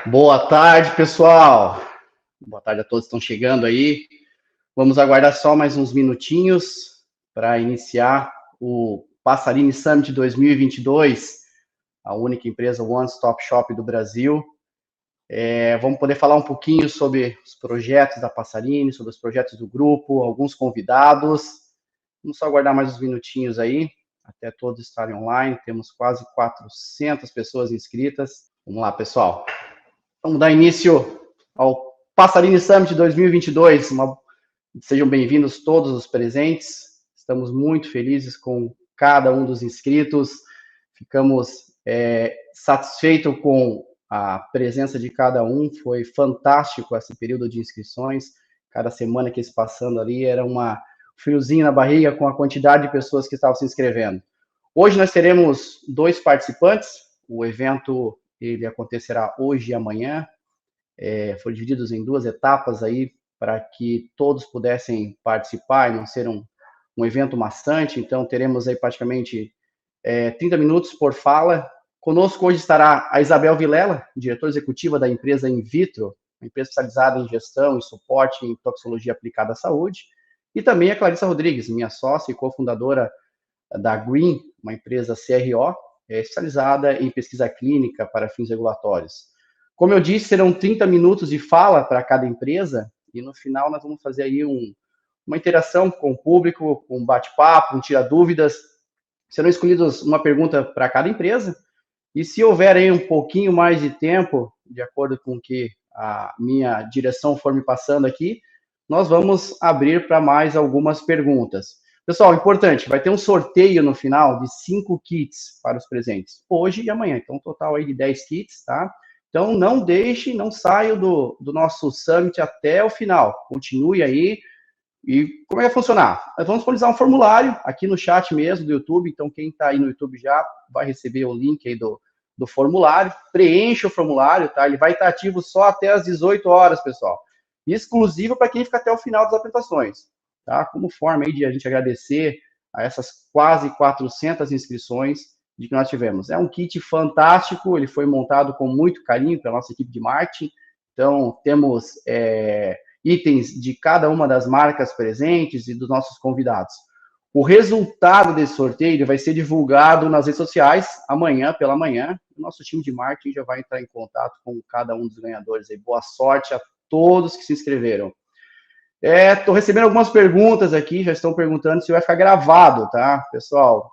Boa tarde, pessoal. Boa tarde a todos que estão chegando aí. Vamos aguardar só mais uns minutinhos para iniciar o Passarini Summit 2022, a única empresa One Stop Shop do Brasil. Vamos poder falar um pouquinho sobre os projetos da Passarini, sobre os projetos do grupo, alguns convidados. Vamos só aguardar mais uns minutinhos aí, até todos estarem online. Temos quase 400 pessoas inscritas. Vamos lá, pessoal. Vamos dar início ao Passarini Summit 2022. Sejam bem-vindos todos os presentes. Estamos muito felizes com cada um dos inscritos. Ficamos satisfeitos com a presença de cada um. Foi fantástico esse período de inscrições. Cada semana que se passando ali era um friozinho na barriga com a quantidade de pessoas que estavam se inscrevendo. Hoje nós teremos 2 participantes. O evento ele acontecerá hoje e amanhã. Foram divididos em 2 etapas aí para que todos pudessem participar e não ser um evento maçante. Então teremos aí praticamente 30 minutos por fala. Conosco hoje estará a Isabel Vilela, diretora executiva da empresa Invitro, uma empresa especializada em gestão e suporte em toxicologia aplicada à saúde, e também a Clarissa Rodrigues, minha sócia e cofundadora da Green, uma empresa CRO, especializada em pesquisa clínica para fins regulatórios. Como eu disse, serão 30 minutos de fala para cada empresa, e no final nós vamos fazer aí uma interação com o público, um bate-papo, um tira-dúvidas. Serão escolhidas uma pergunta para cada empresa, e se houver aí um pouquinho mais de tempo, de acordo com o que a minha direção for me passando aqui, nós vamos abrir para mais algumas perguntas. Pessoal, importante, vai ter um sorteio no final de 5 kits para os presentes, hoje e amanhã. Então, um total aí de 10 kits, tá? Então, não deixe, não saia do nosso Summit até o final. Continue aí. E como é que vai funcionar? Nós vamos disponibilizar um formulário aqui no chat mesmo do YouTube. Então, quem está aí no YouTube já vai receber o link aí do formulário. Preencha o formulário, tá? Ele vai estar ativo só até as 18 horas, pessoal. Exclusivo para quem fica até o final das apresentações. Tá? Como forma aí de a gente agradecer a essas quase 400 inscrições de que nós tivemos. É um kit fantástico, ele foi montado com muito carinho pela nossa equipe de marketing. Então, temos itens de cada uma das marcas presentes e dos nossos convidados. O resultado desse sorteio vai ser divulgado nas redes sociais amanhã, pela manhã. O nosso time de marketing já vai entrar em contato com cada um dos ganhadores. Boa sorte a todos que se inscreveram. Estou recebendo algumas perguntas aqui, já estão perguntando se vai ficar gravado, tá? Pessoal,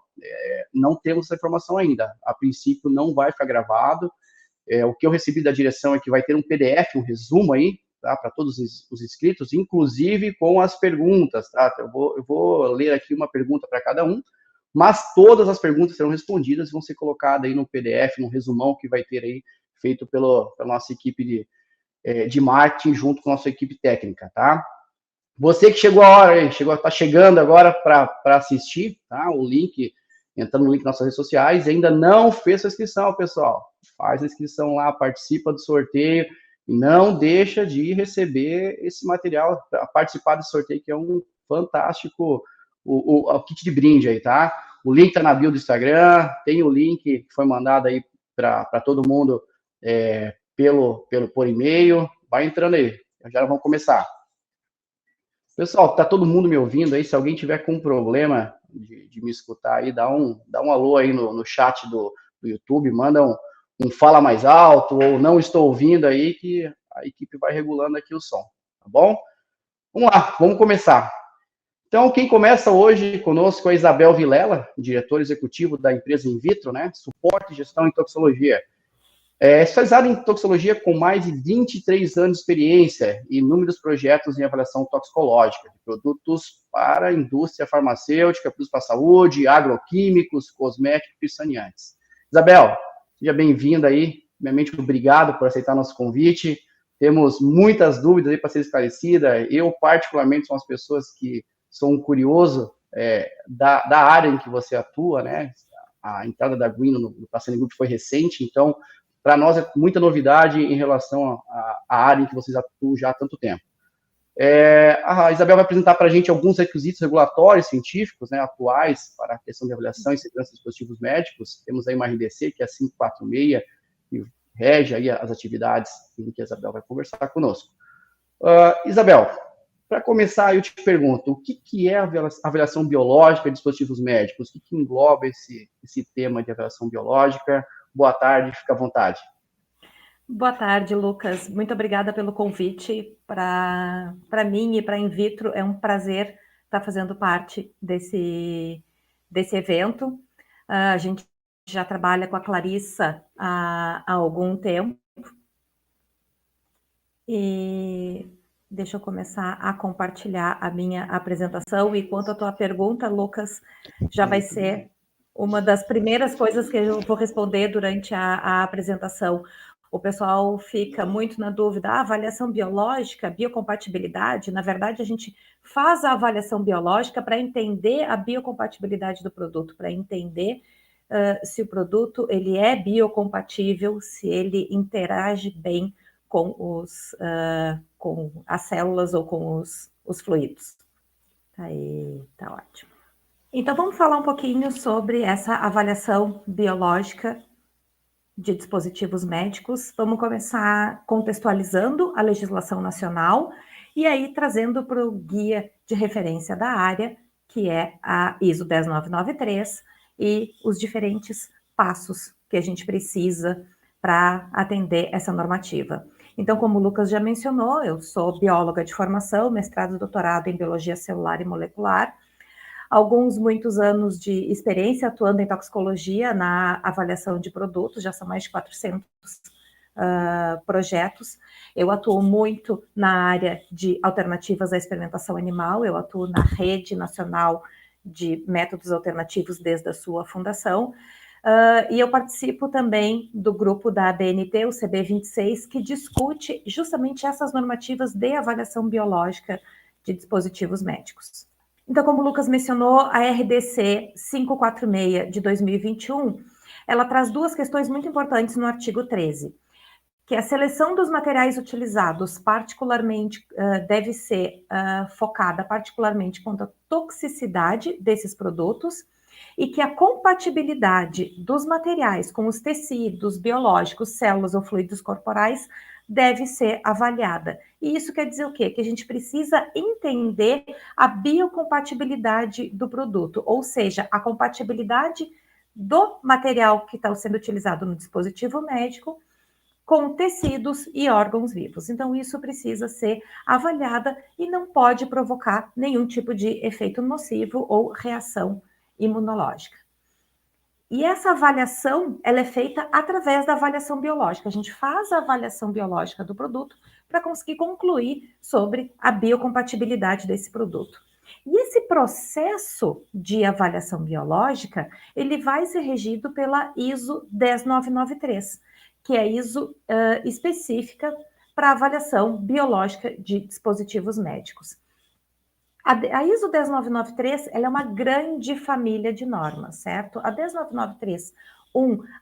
não temos essa informação ainda. A princípio, não vai ficar gravado. O que eu recebi da direção é que vai ter um PDF, um resumo aí, tá? Para todos os inscritos, inclusive com as perguntas, tá? Eu vou ler aqui uma pergunta para cada um, mas todas as perguntas serão respondidas e vão ser colocadas aí no PDF, no resumão que vai ter aí, feito pela nossa equipe de marketing junto com a nossa equipe técnica, tá? Você que chegou a hora, está chegando agora para assistir, tá? O link, entrando no link nas nossas redes sociais, ainda não fez a inscrição, pessoal. Faz a inscrição lá, participa do sorteio, e não deixa de receber esse material, participar desse sorteio, que é um fantástico o kit de brinde aí, tá? O link está na bio do Instagram, tem o link que foi mandado aí para todo mundo por e-mail. Vai entrando aí, já vamos começar. Pessoal, tá todo mundo me ouvindo aí? Se alguém tiver com problema de me escutar aí, dá um alô aí no chat do YouTube, manda um fala mais alto, ou não estou ouvindo aí, que a equipe vai regulando aqui o som, tá bom? Vamos lá, vamos começar. Então, quem começa hoje conosco é a Isabel Vilela, diretor executivo da empresa Invitro, né? Suporte e gestão em toxicologia. Especializada em toxicologia com mais de 23 anos de experiência e inúmeros projetos em avaliação toxicológica de produtos para a indústria farmacêutica, produtos para a saúde, agroquímicos, cosméticos e saneantes. Isabel, seja bem-vinda aí. Primeiramente, obrigado por aceitar nosso convite. Temos muitas dúvidas aí para ser esclarecida. Eu, particularmente, sou uma das pessoas que sou um curioso da área em que você atua, né? A entrada da Green no Passarini Group foi recente, então para nós é muita novidade em relação à área em que vocês atuam já há tanto tempo. A Isabel vai apresentar para a gente alguns requisitos regulatórios científicos, né, atuais para a questão de avaliação e segurança de dispositivos médicos. Temos aí uma RDC, que é a 546, que rege aí as atividades em que a Isabel vai conversar conosco. Isabel, para começar, eu te pergunto, o que é a avaliação biológica de dispositivos médicos? O que engloba esse tema de avaliação biológica? Boa tarde, fica à vontade. Boa tarde, Lucas. Muito obrigada pelo convite. Para mim e para a In-Vitro é um prazer estar fazendo parte desse evento. A gente já trabalha com a Clarissa há algum tempo. E deixa eu começar a compartilhar a minha apresentação. E quanto à tua pergunta, Lucas, já vai ser uma das primeiras coisas que eu vou responder durante a apresentação. O pessoal fica muito na dúvida, avaliação biológica, biocompatibilidade, na verdade a gente faz a avaliação biológica para entender a biocompatibilidade do produto, para entender se o produto ele é biocompatível, se ele interage bem com as células ou com os fluidos. Aí, tá ótimo. Então, vamos falar um pouquinho sobre essa avaliação biológica de dispositivos médicos. Vamos começar contextualizando a legislação nacional e aí trazendo para o guia de referência da área, que é a ISO 10993, e os diferentes passos que a gente precisa para atender essa normativa. Então, como o Lucas já mencionou, eu sou bióloga de formação, mestrado e doutorado em biologia celular e molecular, muitos anos de experiência atuando em toxicologia na avaliação de produtos, já são mais de 400 projetos. Eu atuo muito na área de alternativas à experimentação animal, eu atuo na Rede Nacional de Métodos Alternativos desde a sua fundação, e eu participo também do grupo da ABNT, o CB26, que discute justamente essas normativas de avaliação biológica de dispositivos médicos. Então, como o Lucas mencionou, a RDC 546 de 2021, ela traz duas questões muito importantes no artigo 13, que a seleção dos materiais utilizados particularmente deve ser focada particularmente quanto à toxicidade desses produtos e que a compatibilidade dos materiais com os tecidos biológicos, células ou fluidos corporais deve ser avaliada. E isso quer dizer o quê? Que a gente precisa entender a biocompatibilidade do produto, ou seja, a compatibilidade do material que está sendo utilizado no dispositivo médico com tecidos e órgãos vivos. Então, isso precisa ser avaliada e não pode provocar nenhum tipo de efeito nocivo ou reação imunológica. E essa avaliação, ela é feita através da avaliação biológica. A gente faz a avaliação biológica do produto para conseguir concluir sobre a biocompatibilidade desse produto. E esse processo de avaliação biológica, ele vai ser regido pela ISO 10993, que é a ISO específica para avaliação biológica de dispositivos médicos. A ISO 10993, ela é uma grande família de normas, certo? A 10993,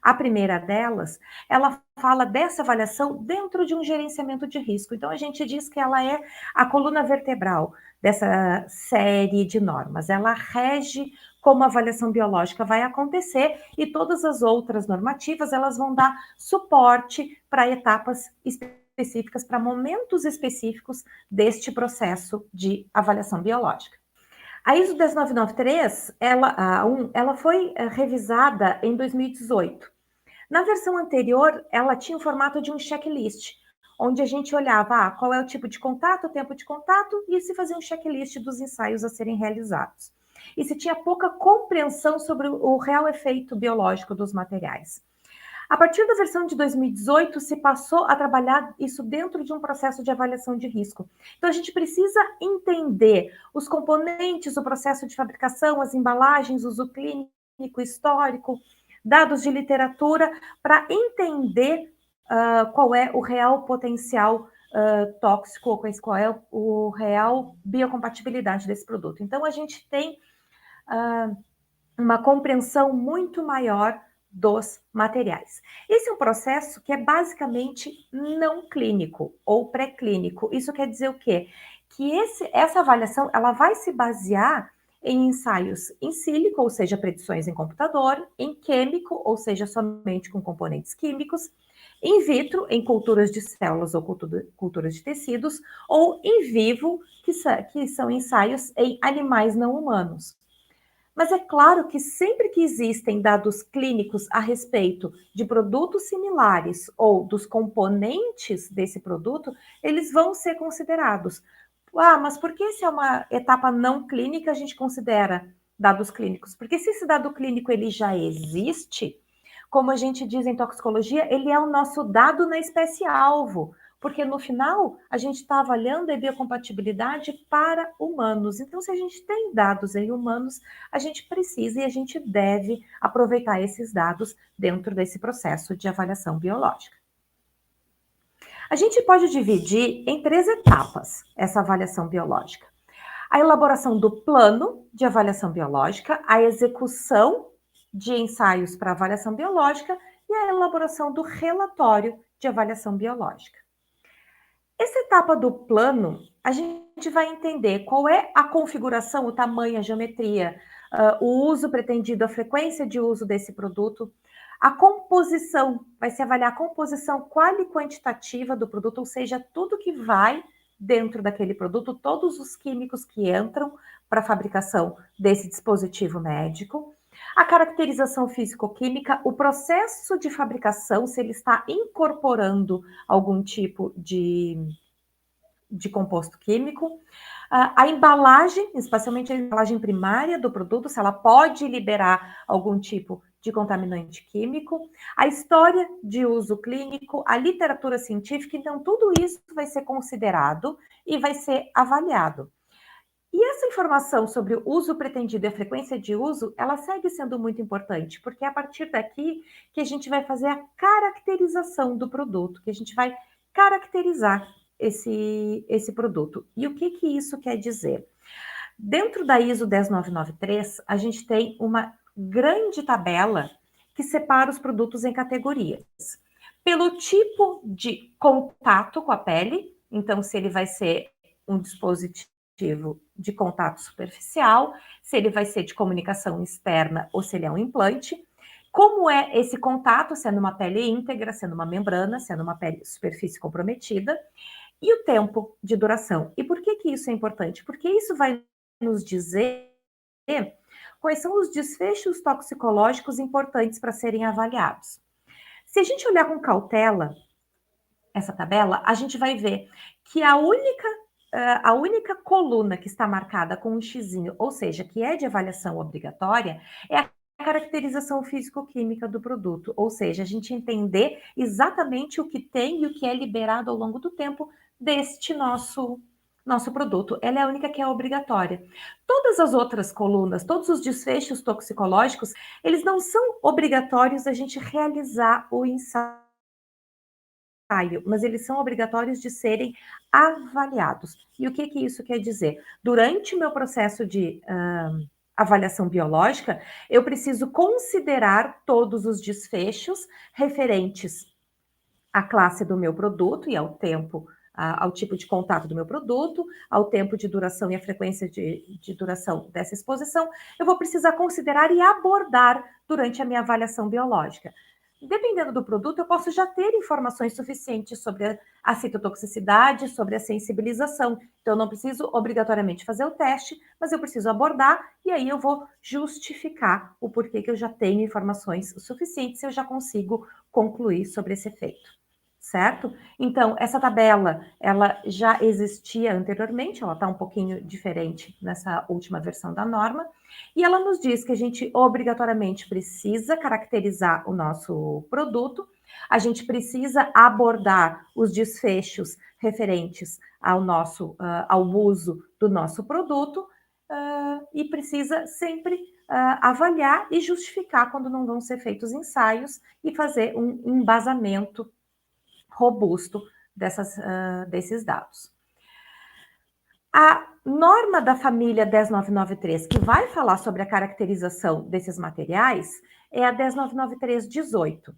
a primeira delas, ela fala dessa avaliação dentro de um gerenciamento de risco. Então, a gente diz que ela é a coluna vertebral dessa série de normas. Ela rege como a avaliação biológica vai acontecer e todas as outras normativas, elas vão dar suporte para etapas específicas, para momentos específicos deste processo de avaliação biológica. A ISO 10993, ela foi revisada em 2018. Na versão anterior, ela tinha o formato de um checklist, onde a gente olhava qual é o tipo de contato, o tempo de contato, e se fazia um checklist dos ensaios a serem realizados. E se tinha pouca compreensão sobre o real efeito biológico dos materiais. A partir da versão de 2018, se passou a trabalhar isso dentro de um processo de avaliação de risco. Então, a gente precisa entender os componentes, o processo de fabricação, as embalagens, uso clínico, histórico, dados de literatura, para entender qual é o real potencial tóxico, ou qual é o real biocompatibilidade desse produto. Então, a gente tem uma compreensão muito maior dos materiais. Esse é um processo que é basicamente não clínico ou pré-clínico. Isso quer dizer o quê? Que essa avaliação ela vai se basear em ensaios in silico, ou seja, predições em computador, em químico, ou seja, somente com componentes químicos, in vitro, em culturas de células ou culturas de tecidos, ou in vivo, que são ensaios em animais não humanos. Mas é claro que sempre que existem dados clínicos a respeito de produtos similares ou dos componentes desse produto, eles vão ser considerados. Ah, mas por que se é uma etapa não clínica a gente considera dados clínicos? Porque se esse dado clínico ele já existe, como a gente diz em toxicologia, ele é o nosso dado na espécie-alvo, porque no final a gente está avaliando a biocompatibilidade para humanos. Então, se a gente tem dados em humanos, a gente precisa e a gente deve aproveitar esses dados dentro desse processo de avaliação biológica. A gente pode dividir em 3 etapas essa avaliação biológica. A elaboração do plano de avaliação biológica, a execução de ensaios para avaliação biológica e a elaboração do relatório de avaliação biológica. Essa etapa do plano, a gente vai entender qual é a configuração, o tamanho, a geometria, o uso pretendido, a frequência de uso desse produto, a composição, vai se avaliar a composição qual e quantitativa do produto, ou seja, tudo que vai dentro daquele produto, todos os químicos que entram para a fabricação desse dispositivo médico, a caracterização físico-química, o processo de fabricação, se ele está incorporando algum tipo de composto químico, a embalagem, especialmente a embalagem primária do produto, se ela pode liberar algum tipo de contaminante químico, a história de uso clínico, a literatura científica, então tudo isso vai ser considerado e vai ser avaliado. E essa informação sobre o uso pretendido e a frequência de uso, ela segue sendo muito importante, porque é a partir daqui que a gente vai fazer a caracterização do produto, que a gente vai caracterizar esse produto. E o que isso quer dizer? Dentro da ISO 10993, a gente tem uma grande tabela que separa os produtos em categorias. Pelo tipo de contato com a pele, então se ele vai ser um dispositivo de contato superficial, se ele vai ser de comunicação externa ou se ele é um implante, como é esse contato, se é numa pele íntegra, se é numa membrana, se é numa pele superfície comprometida, e o tempo de duração. E por que isso é importante? Porque isso vai nos dizer quais são os desfechos toxicológicos importantes para serem avaliados. Se a gente olhar com cautela essa tabela, a gente vai ver que a única coluna que está marcada com um xizinho, ou seja, que é de avaliação obrigatória, é a caracterização físico-química do produto, ou seja, a gente entender exatamente o que tem e o que é liberado ao longo do tempo deste nosso produto. Ela é a única que é obrigatória. Todas as outras colunas, todos os desfechos toxicológicos, eles não são obrigatórios a gente realizar o ensaio, mas eles são obrigatórios de serem avaliados. E o que isso quer dizer? Durante o meu processo de avaliação biológica, eu preciso considerar todos os desfechos referentes à classe do meu produto e ao tempo, ao tipo de contato do meu produto, ao tempo de duração e a frequência de duração dessa exposição, eu vou precisar considerar e abordar durante a minha avaliação biológica. Dependendo do produto, eu posso já ter informações suficientes sobre a citotoxicidade, sobre a sensibilização. Então, eu não preciso obrigatoriamente fazer o teste, mas eu preciso abordar e aí eu vou justificar o porquê que eu já tenho informações suficientes e eu já consigo concluir sobre esse efeito. Certo? Então, essa tabela, ela já existia anteriormente, ela está um pouquinho diferente nessa última versão da norma, e ela nos diz que a gente obrigatoriamente precisa caracterizar o nosso produto, a gente precisa abordar os desfechos referentes ao uso do nosso produto, e precisa sempre avaliar e justificar quando não vão ser feitos ensaios e fazer um embasamento robusto desses dados. A norma da família 10993, que vai falar sobre a caracterização desses materiais, é a 10993-18.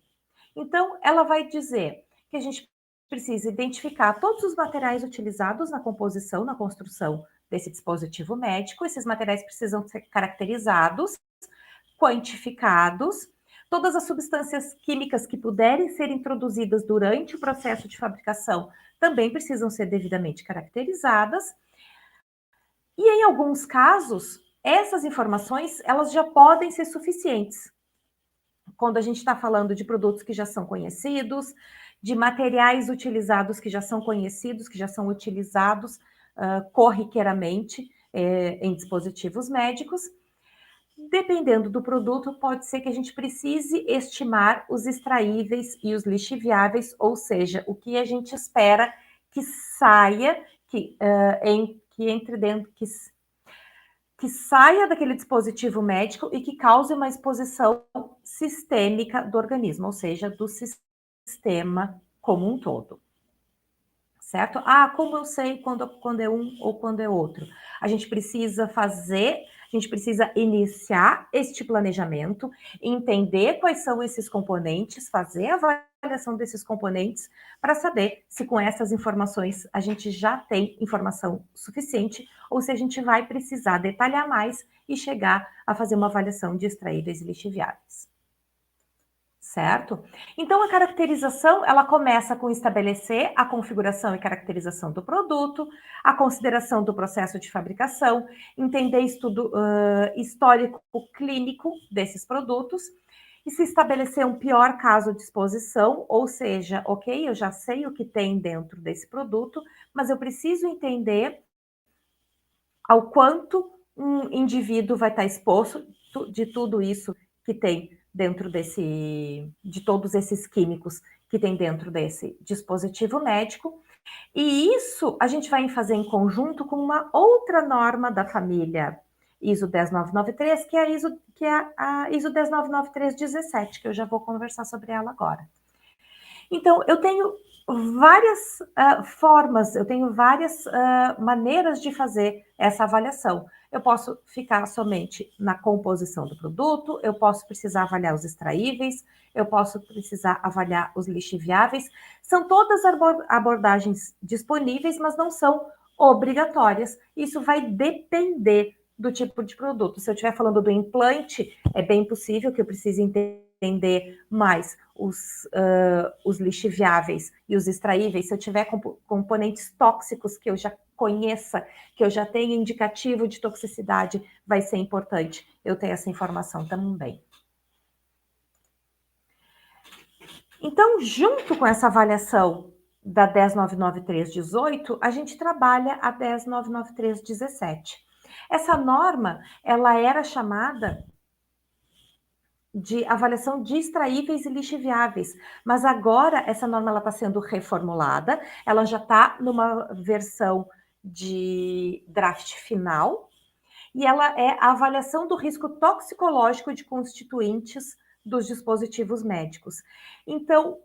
Então, ela vai dizer que a gente precisa identificar todos os materiais utilizados na composição, na construção desse dispositivo médico. Esses materiais precisam ser caracterizados, quantificados. Todas as substâncias químicas que puderem ser introduzidas durante o processo de fabricação também precisam ser devidamente caracterizadas. E em alguns casos, essas informações elas já podem ser suficientes. Quando a gente está falando de produtos que já são conhecidos, de materiais utilizados que já são conhecidos, que já são utilizados corriqueiramente em dispositivos médicos. Dependendo do produto, pode ser que a gente precise estimar os extraíveis e os lixiviáveis, ou seja, o que a gente espera que saia, que entre dentro, que saia daquele dispositivo médico e que cause uma exposição sistêmica do organismo, ou seja, do sistema como um todo. Certo? Como eu sei quando é um ou quando é outro? A gente precisa iniciar este planejamento, entender quais são esses componentes, fazer a avaliação desses componentes para saber se com essas informações a gente já tem informação suficiente ou se a gente vai precisar detalhar mais e chegar a fazer uma avaliação de extraíveis e lixiviáveis. Certo? Então, a caracterização, ela começa com estabelecer a configuração e caracterização do produto, a consideração do processo de fabricação, entender estudo histórico clínico desses produtos, e se estabelecer um pior caso de exposição, ou seja, ok, eu já sei o que tem dentro desse produto, mas eu preciso entender ao quanto um indivíduo vai estar exposto de tudo isso que tem dentro de todos esses químicos que tem dentro desse dispositivo médico. E isso a gente vai fazer em conjunto com uma outra norma da família ISO 10993, que é a ISO 1099317, que eu já vou conversar sobre ela agora. Então, eu tenho várias formas, eu tenho várias maneiras de fazer essa avaliação. Eu posso ficar somente na composição do produto, eu posso precisar avaliar os extraíveis, eu posso precisar avaliar os lixiviáveis. São todas abordagens disponíveis, mas não são obrigatórias. Isso vai depender do tipo de produto. Se eu estiver falando do implante, é bem possível que eu precise entender mais os lixiviáveis e os extraíveis. Se eu tiver componentes tóxicos que eu já conheça, que eu já tenha indicativo de toxicidade, vai ser importante eu ter essa informação também. Então, junto com essa avaliação da 1099318, a gente trabalha a 1099317. Essa norma, ela era chamada de avaliação de extraíveis e lixiviáveis, mas agora essa norma está sendo reformulada, ela já está numa versão de draft final, e ela é a avaliação do risco toxicológico de constituintes dos dispositivos médicos. Então,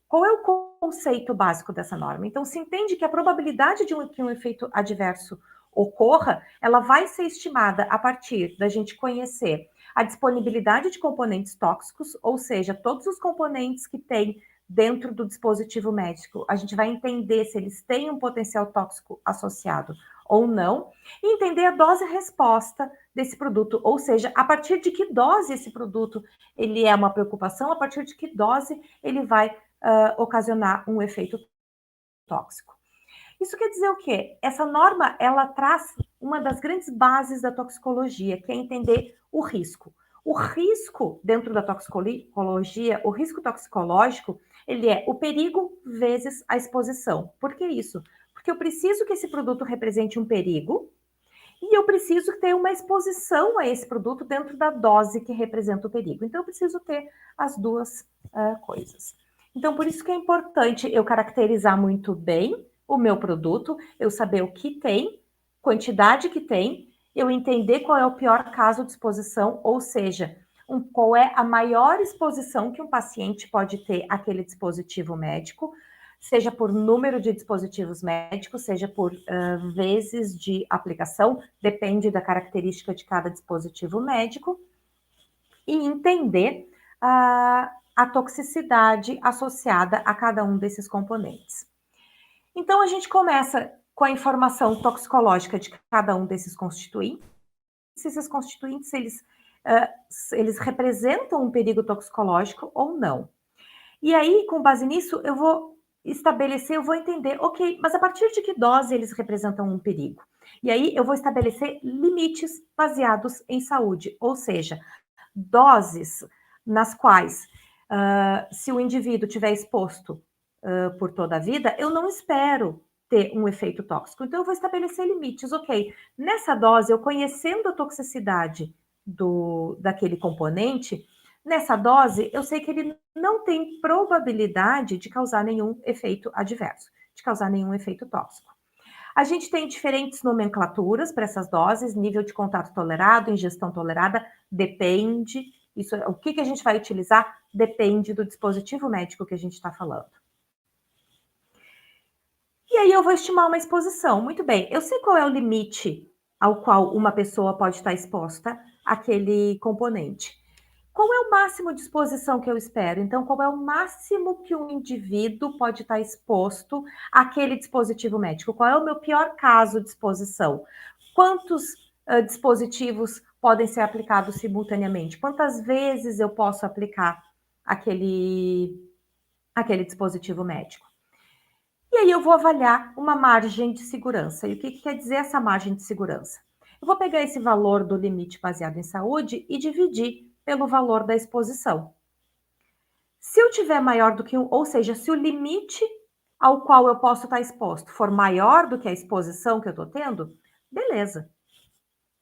qual é o conceito básico dessa norma? Então, se entende que a probabilidade de que um efeito adverso ocorra, ela vai ser estimada a partir da gente conhecer a disponibilidade de componentes tóxicos, ou seja, todos os componentes que tem dentro do dispositivo médico, a gente vai entender se eles têm um potencial tóxico associado ou não, e entender a dose-resposta desse produto, ou seja, a partir de que dose esse produto ele é uma preocupação, a partir de que dose ele vai ocasionar um efeito tóxico. Isso quer dizer o quê? Essa norma, ela traz uma das grandes bases da toxicologia, que é entender o risco. O risco dentro da toxicologia, o risco toxicológico, ele é o perigo vezes a exposição. Por que isso? Porque eu preciso que esse produto represente um perigo e eu preciso ter uma exposição a esse produto dentro da dose que representa o perigo. Então, eu preciso ter as duas coisas. Então, por isso que é importante eu caracterizar muito bem o meu produto, eu saber o que tem, quantidade que tem, eu entender qual é o pior caso de exposição, ou seja, qual é a maior exposição que um paciente pode ter àquele dispositivo médico, seja por número de dispositivos médicos, seja por vezes de aplicação, depende da característica de cada dispositivo médico, e entender a toxicidade associada a cada um desses componentes. Então, a gente começa com a informação toxicológica de cada um desses constituintes. Esses constituintes, eles eles representam um perigo toxicológico ou não. E aí, com base nisso, eu vou estabelecer, eu vou entender, ok, mas a partir de que dose eles representam um perigo? E aí eu vou estabelecer limites baseados em saúde, ou seja, doses nas quais, se o indivíduo tiver exposto por toda a vida, eu não espero ter um efeito tóxico. Então, eu vou estabelecer limites, ok. Nessa dose, eu conhecendo a toxicidade daquele componente, nessa dose, eu sei que ele não tem probabilidade de causar nenhum efeito adverso, de causar nenhum efeito tóxico. A gente tem diferentes nomenclaturas para essas doses, nível de contato tolerado, ingestão tolerada, depende. Isso, o que a gente vai utilizar depende do dispositivo médico que a gente está falando. E aí eu vou estimar uma exposição. Muito bem, eu sei qual é o limite ao qual uma pessoa pode estar exposta àquele componente. Qual é o máximo de exposição que eu espero? Então, qual é o máximo que um indivíduo pode estar exposto àquele dispositivo médico? Qual é o meu pior caso de exposição? Quantos dispositivos podem ser aplicados simultaneamente? Quantas vezes eu posso aplicar aquele dispositivo médico? E aí eu vou avaliar uma margem de segurança. E o que quer dizer essa margem de segurança? Eu vou pegar esse valor do limite baseado em saúde e dividir pelo valor da exposição. Se eu tiver maior do que ou seja, se o limite ao qual eu posso estar exposto for maior do que a exposição que eu estou tendo, beleza.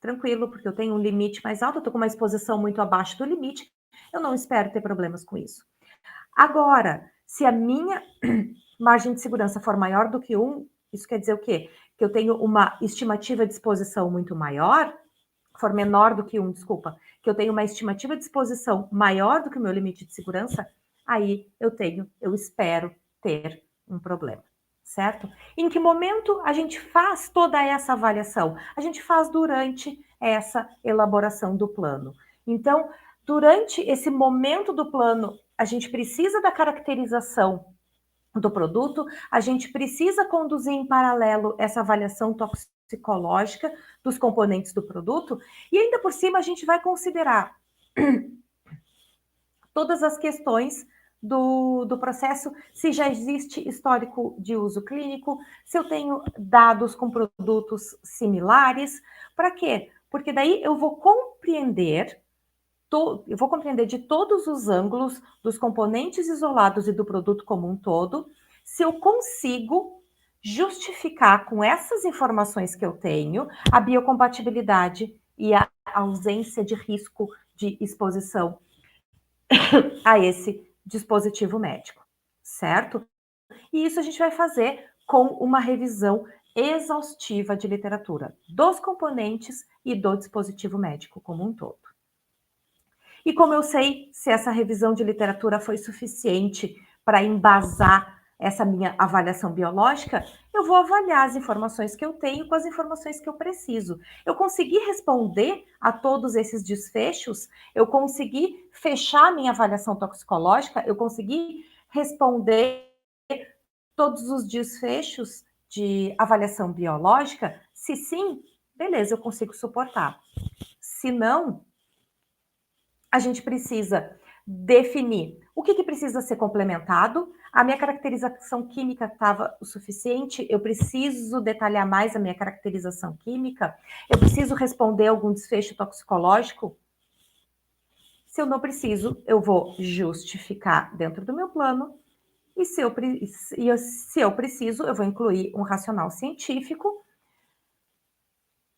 Tranquilo, porque eu tenho um limite mais alto, eu estou com uma exposição muito abaixo do limite, eu não espero ter problemas com isso. Agora, se a minha margem de segurança for maior do que 1, isso quer dizer o quê? Que eu tenho uma estimativa de exposição muito maior, for menor do que 1, desculpa, que eu tenho uma estimativa de exposição maior do que o meu limite de segurança, aí eu espero ter um problema, certo? Em que momento a gente faz toda essa avaliação? A gente faz durante essa elaboração do plano. Então, durante esse momento do plano, a gente precisa da caracterização do produto, a gente precisa conduzir em paralelo essa avaliação toxicológica dos componentes do produto, e ainda por cima a gente vai considerar todas as questões do processo, se já existe histórico de uso clínico, se eu tenho dados com produtos similares, para quê? Porque daí eu vou compreender de todos os ângulos dos componentes isolados e do produto como um todo, se eu consigo justificar com essas informações que eu tenho a biocompatibilidade e a ausência de risco de exposição a esse dispositivo médico, certo? E isso a gente vai fazer com uma revisão exaustiva de literatura dos componentes e do dispositivo médico como um todo. E como eu sei se essa revisão de literatura foi suficiente para embasar essa minha avaliação biológica, eu vou avaliar as informações que eu tenho com as informações que eu preciso. Eu consegui responder a todos esses desfechos, eu consegui fechar minha avaliação toxicológica, eu consegui responder todos os desfechos de avaliação biológica? Se sim, beleza, eu consigo suportar. Se não, a gente precisa definir o que precisa ser complementado. A minha caracterização química estava o suficiente? Eu preciso detalhar mais a minha caracterização química? Eu preciso responder algum desfecho toxicológico? Se eu não preciso, eu vou justificar dentro do meu plano. E se eu preciso, eu vou incluir um racional científico.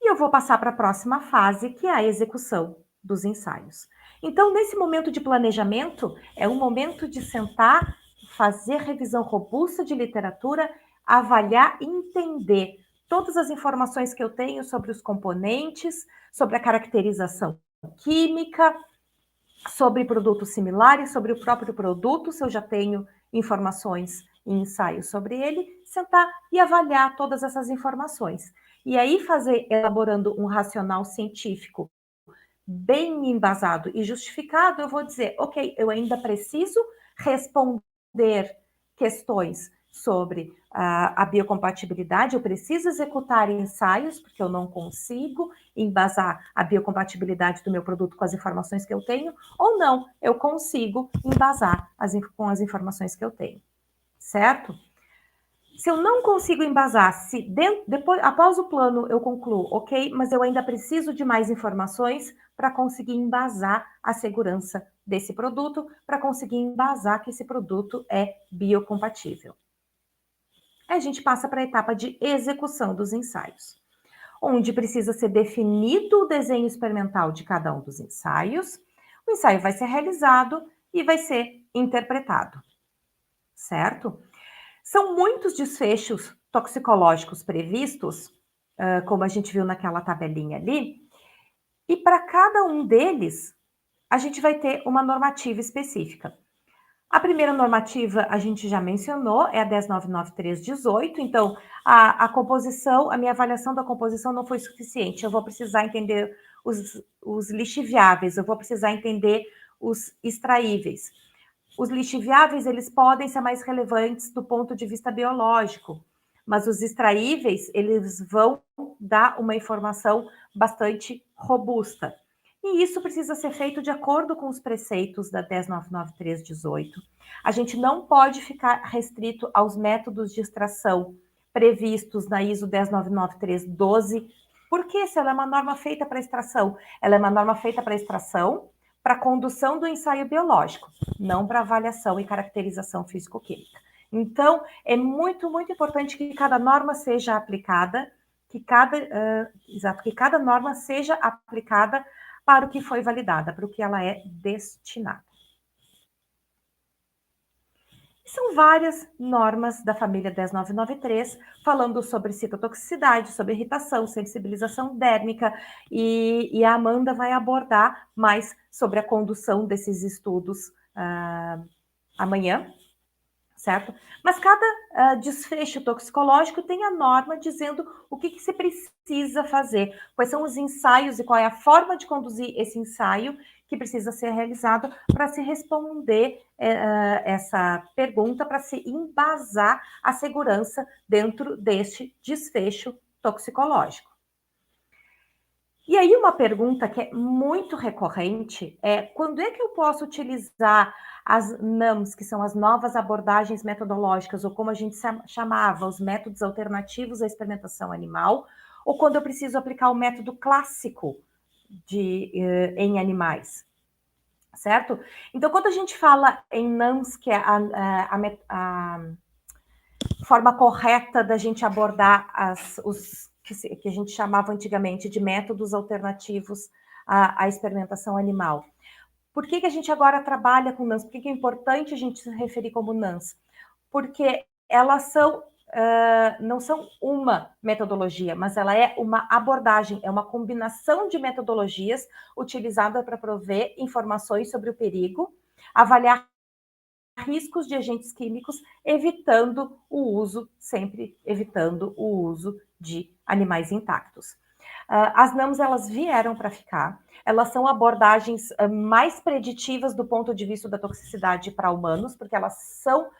E eu vou passar para a próxima fase, que é a execução dos ensaios. Então, nesse momento de planejamento, é um momento de sentar, fazer revisão robusta de literatura, avaliar e entender todas as informações que eu tenho sobre os componentes, sobre a caracterização química, sobre produtos similares, sobre o próprio produto, se eu já tenho informações e ensaios sobre ele, sentar e avaliar todas essas informações. E aí elaborando um racional científico bem embasado e justificado, eu vou dizer, ok, eu ainda preciso responder questões sobre a biocompatibilidade, eu preciso executar ensaios, porque eu não consigo embasar a biocompatibilidade do meu produto com as informações que eu tenho, ou não, eu consigo embasar com as informações que eu tenho, certo? Se eu não consigo embasar, se depois, após o plano eu concluo, ok, mas eu ainda preciso de mais informações para conseguir embasar a segurança desse produto, para conseguir embasar que esse produto é biocompatível. Aí a gente passa para a etapa de execução dos ensaios, onde precisa ser definido o desenho experimental de cada um dos ensaios, o ensaio vai ser realizado e vai ser interpretado, certo? São muitos desfechos toxicológicos previstos, como a gente viu naquela tabelinha ali, e para cada um deles, a gente vai ter uma normativa específica. A primeira normativa a gente já mencionou, é a 10.993/18, então a composição, a minha avaliação da composição não foi suficiente, eu vou precisar entender os lixiviáveis, eu vou precisar entender os extraíveis. Os lixiviáveis, eles podem ser mais relevantes do ponto de vista biológico, mas os extraíveis, eles vão dar uma informação bastante robusta. E isso precisa ser feito de acordo com os preceitos da 10.993/18. A gente não pode ficar restrito aos métodos de extração previstos na ISO 10.993/12, porque se ela é uma norma feita para extração, ela é uma norma feita para extração, para condução do ensaio biológico, não para avaliação e caracterização físico-química. Então, é muito, muito importante que cada norma seja aplicada, que cada norma seja aplicada para o que foi validada, para o que ela é destinada. São várias normas da família 10.993, falando sobre citotoxicidade, sobre irritação, sensibilização dérmica, e a Amanda vai abordar mais sobre a condução desses estudos amanhã, certo? Mas cada desfecho toxicológico tem a norma dizendo o que se precisa fazer, quais são os ensaios e qual é a forma de conduzir esse ensaio que precisa ser realizado para se responder essa pergunta, para se embasar a segurança dentro deste desfecho toxicológico. E aí uma pergunta que é muito recorrente é: quando é que eu posso utilizar as NAMs, que são as novas abordagens metodológicas, ou como a gente chamava, os métodos alternativos à experimentação animal, ou quando eu preciso aplicar o método clássico em animais, certo? Então, quando a gente fala em NAMs, que é a forma correta da gente abordar os que a gente chamava antigamente de métodos alternativos à experimentação animal. Por que a gente agora trabalha com NANS? Por que é importante a gente se referir como NANS? Porque elas não são uma metodologia, mas ela é uma abordagem, é uma combinação de metodologias utilizada para prover informações sobre o perigo, avaliar riscos de agentes químicos, sempre evitando o uso de animais intactos. As NAMs, elas vieram para ficar, elas são abordagens mais preditivas do ponto de vista da toxicidade para humanos, porque elas são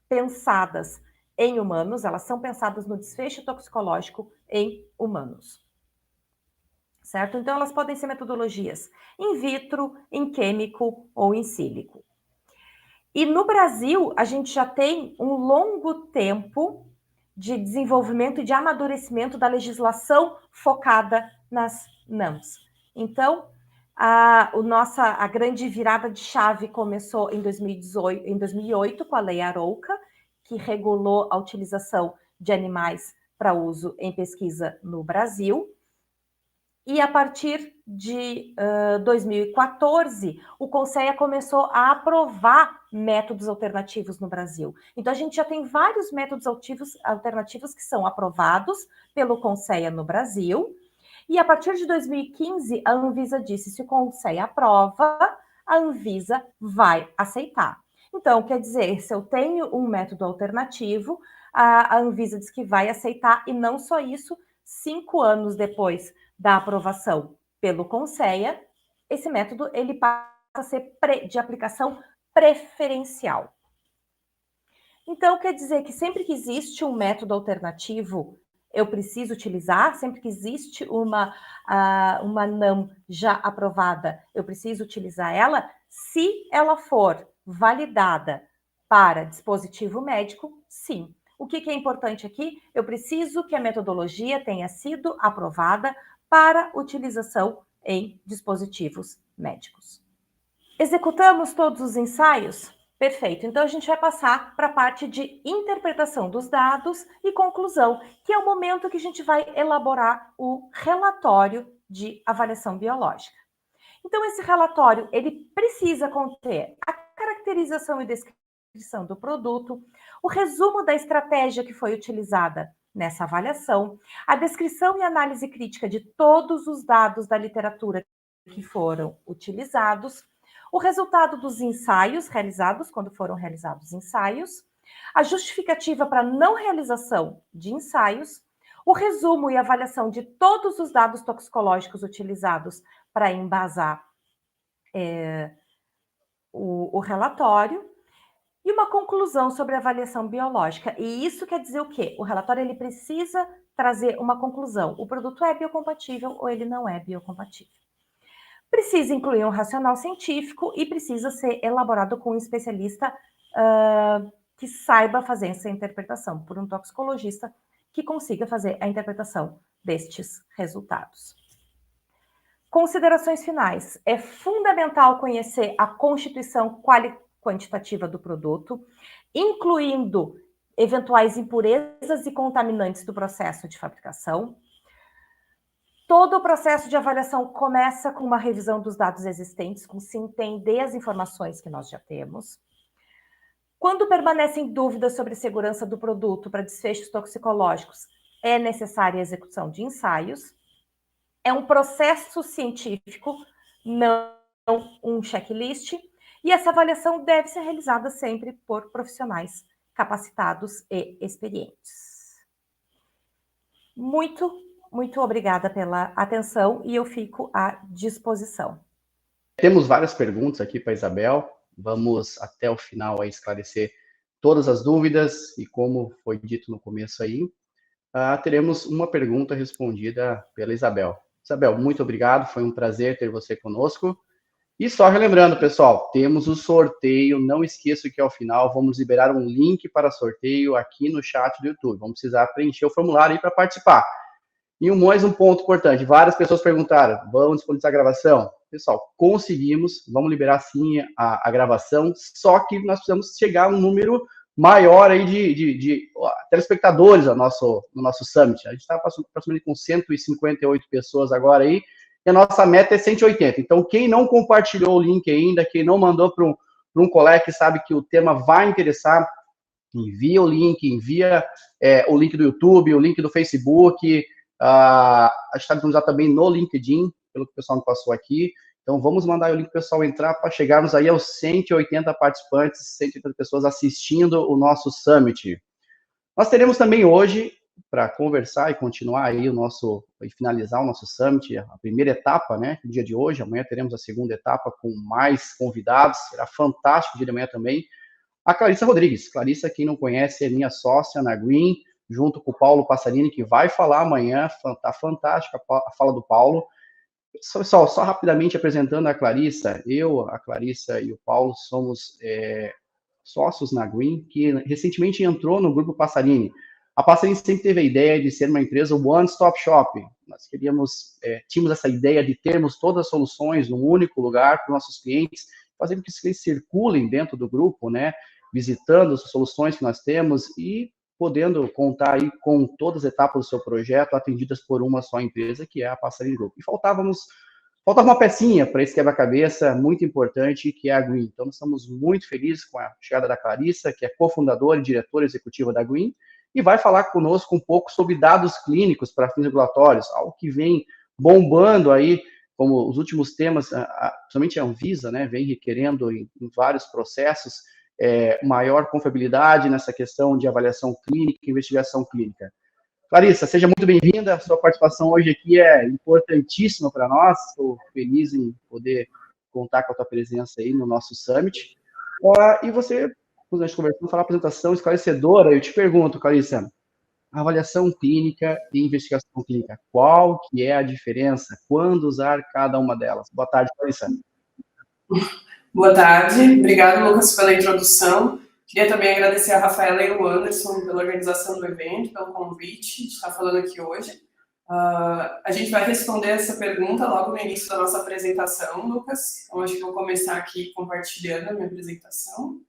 pensadas em humanos, elas são pensadas no desfecho toxicológico em humanos. Certo? Então, elas podem ser metodologias in vitro, em químico ou em sílico. E no Brasil, a gente já tem um longo tempo de desenvolvimento e de amadurecimento da legislação focada nas NAMs. Então, a grande virada de chave começou em 2008, com a Lei Arouca, que regulou a utilização de animais para uso em pesquisa no Brasil. E a partir de 2014, o CONSEA começou a aprovar métodos alternativos no Brasil. Então, a gente já tem vários métodos alternativos que são aprovados pelo CONSEA no Brasil. E a partir de 2015, a Anvisa disse: se o CONSEA aprova, a Anvisa vai aceitar. Então, quer dizer, se eu tenho um método alternativo, a Anvisa diz que vai aceitar, e não só isso, 5 anos depois da aprovação pelo CONSEA, esse método ele passa a ser de aplicação preferencial. Então, quer dizer que sempre que existe um método alternativo, eu preciso utilizar, sempre que existe uma NAM já aprovada, eu preciso utilizar ela, se ela for validada para dispositivo médico, sim. O que é importante aqui? Eu preciso que a metodologia tenha sido aprovada para utilização em dispositivos médicos. Executamos todos os ensaios? Perfeito. Então, a gente vai passar para a parte de interpretação dos dados e conclusão, que é o momento que a gente vai elaborar o relatório de avaliação biológica. Então, esse relatório, ele precisa conter a caracterização e descrição do produto, o resumo da estratégia que foi utilizada nessa avaliação, a descrição e análise crítica de todos os dados da literatura que foram utilizados, o resultado dos ensaios realizados, quando foram realizados ensaios, a justificativa para não realização de ensaios, o resumo e avaliação de todos os dados toxicológicos utilizados para embasar o relatório, e uma conclusão sobre a avaliação biológica. E isso quer dizer o quê? O relatório ele precisa trazer uma conclusão. O produto é biocompatível ou ele não é biocompatível. Precisa incluir um racional científico e precisa ser elaborado com um especialista que saiba fazer essa interpretação, por um toxicologista que consiga fazer a interpretação destes resultados. Considerações finais. É fundamental conhecer a constituição quantitativa do produto, incluindo eventuais impurezas e contaminantes do processo de fabricação. Todo o processo de avaliação começa com uma revisão dos dados existentes, com se entender as informações que nós já temos. Quando permanecem dúvidas sobre a segurança do produto para desfechos toxicológicos, é necessária a execução de ensaios. É um processo científico, não um checklist, e essa avaliação deve ser realizada sempre por profissionais capacitados e experientes. Muito obrigada pela atenção e eu fico à disposição. Temos várias perguntas aqui para a Isabel. Vamos até o final aí esclarecer todas as dúvidas e como foi dito no começo aí, teremos uma pergunta respondida pela Isabel. Isabel, muito obrigado, foi um prazer ter você conosco. E só relembrando, pessoal, temos o sorteio, não esqueça que ao final vamos liberar um link para sorteio aqui no chat do YouTube. Vamos precisar preencher o formulário aí para participar. E mais um ponto importante, várias pessoas perguntaram, vamos disponibilizar a gravação? Pessoal, conseguimos, vamos liberar sim a gravação, só que nós precisamos chegar a um número maior aí de telespectadores no nosso Summit. A gente está aproximadamente com 158 pessoas agora aí, e a nossa meta é 180. Então, quem não compartilhou o link ainda, quem não mandou para um colega que sabe que o tema vai interessar, envia o link, o link do YouTube, o link do Facebook, a gente está disponibilizado também no LinkedIn, pelo que o pessoal me passou aqui. Então, vamos mandar o link para o pessoal entrar para chegarmos aí aos 180 participantes, 180 pessoas assistindo o nosso Summit. Nós teremos também hoje, para conversar e continuar aí e finalizar o nosso Summit, a primeira etapa, né, no dia de hoje. Amanhã teremos a segunda etapa com mais convidados, será fantástico o dia de amanhã também. A Clarissa Rodrigues. Clarissa, quem não conhece, é minha sócia na Green, junto com o Paulo Passarini, que vai falar amanhã. Está fantástica a fala do Paulo. Pessoal, só rapidamente apresentando a Clarissa, a Clarissa e o Paulo somos sócios na Green, que recentemente entrou no grupo Passarini. A Passarini sempre teve a ideia de ser uma empresa one-stop shop. Nós tínhamos essa ideia de termos todas as soluções num único lugar para os nossos clientes, fazendo que eles circulem dentro do grupo, né, visitando as soluções que nós temos e podendo contar aí com todas as etapas do seu projeto atendidas por uma só empresa, que é a Passarini Group. E faltava uma pecinha para esse quebra-cabeça muito importante, que é a Green. Então, nós estamos muito felizes com a chegada da Clarissa, que é cofundadora e diretora executiva da Green, e vai falar conosco um pouco sobre dados clínicos para fins regulatórios, algo que vem bombando aí, como os últimos temas, principalmente a Anvisa, né, vem requerendo em vários processos, maior confiabilidade nessa questão de avaliação clínica e investigação clínica. Clarissa, seja muito bem-vinda. Sua participação hoje aqui é importantíssima para nós. Estou feliz em poder contar com a tua presença aí no nosso Summit. E você a gente conversando, foi uma apresentação esclarecedora. Eu te pergunto, Clarissa, avaliação clínica e investigação clínica, qual que é a diferença? Quando usar cada uma delas? Boa tarde, Clarissa. Boa tarde, obrigado, Lucas, pela introdução. Queria também agradecer a Rafaela e o Anderson pela organização do evento, pelo convite de estar falando aqui hoje. A gente vai responder essa pergunta logo no início da nossa apresentação, Lucas. Então, acho que vou começar aqui compartilhando a minha apresentação.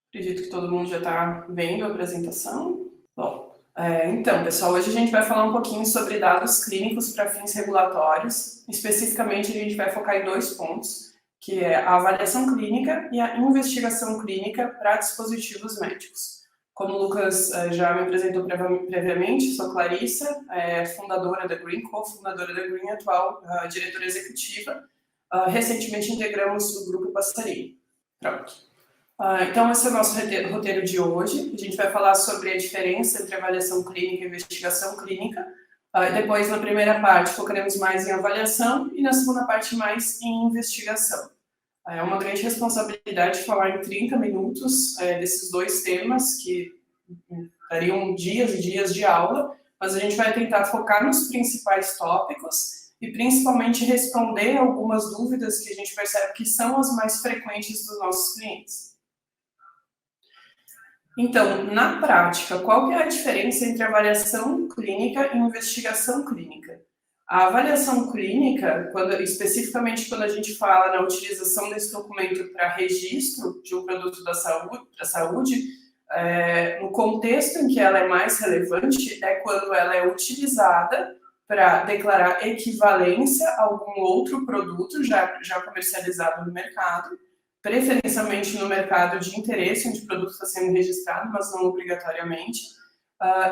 Acredito que todo mundo já está vendo a apresentação. Bom, então, pessoal, hoje a gente vai falar um pouquinho sobre dados clínicos para fins regulatórios. Especificamente, a gente vai focar em 2 pontos, que é a avaliação clínica e a investigação clínica para dispositivos médicos. Como o Lucas já me apresentou previamente, sou Clarissa, fundadora da Green, cofundadora da Green, atual diretora executiva. Recentemente integramos o Grupo Passarinho. Pronto. Então, esse é o nosso roteiro de hoje. A gente vai falar sobre a diferença entre avaliação clínica e investigação clínica. Depois, na primeira parte, focaremos mais em avaliação e na segunda parte, mais em investigação. É uma grande responsabilidade falar em 30 minutos desses 2 temas, que dariam dias e dias de aula, mas a gente vai tentar focar nos principais tópicos e principalmente responder algumas dúvidas que a gente percebe que são as mais frequentes dos nossos clientes. Então, na prática, qual que é a diferença entre avaliação clínica e investigação clínica? A avaliação clínica, especificamente quando a gente fala na utilização desse documento para registro de um produto da saúde, no contexto em que ela é mais relevante é quando ela é utilizada para declarar equivalência a algum outro produto já comercializado no mercado, preferencialmente no mercado de interesse, onde o produto está sendo registrado, mas não obrigatoriamente.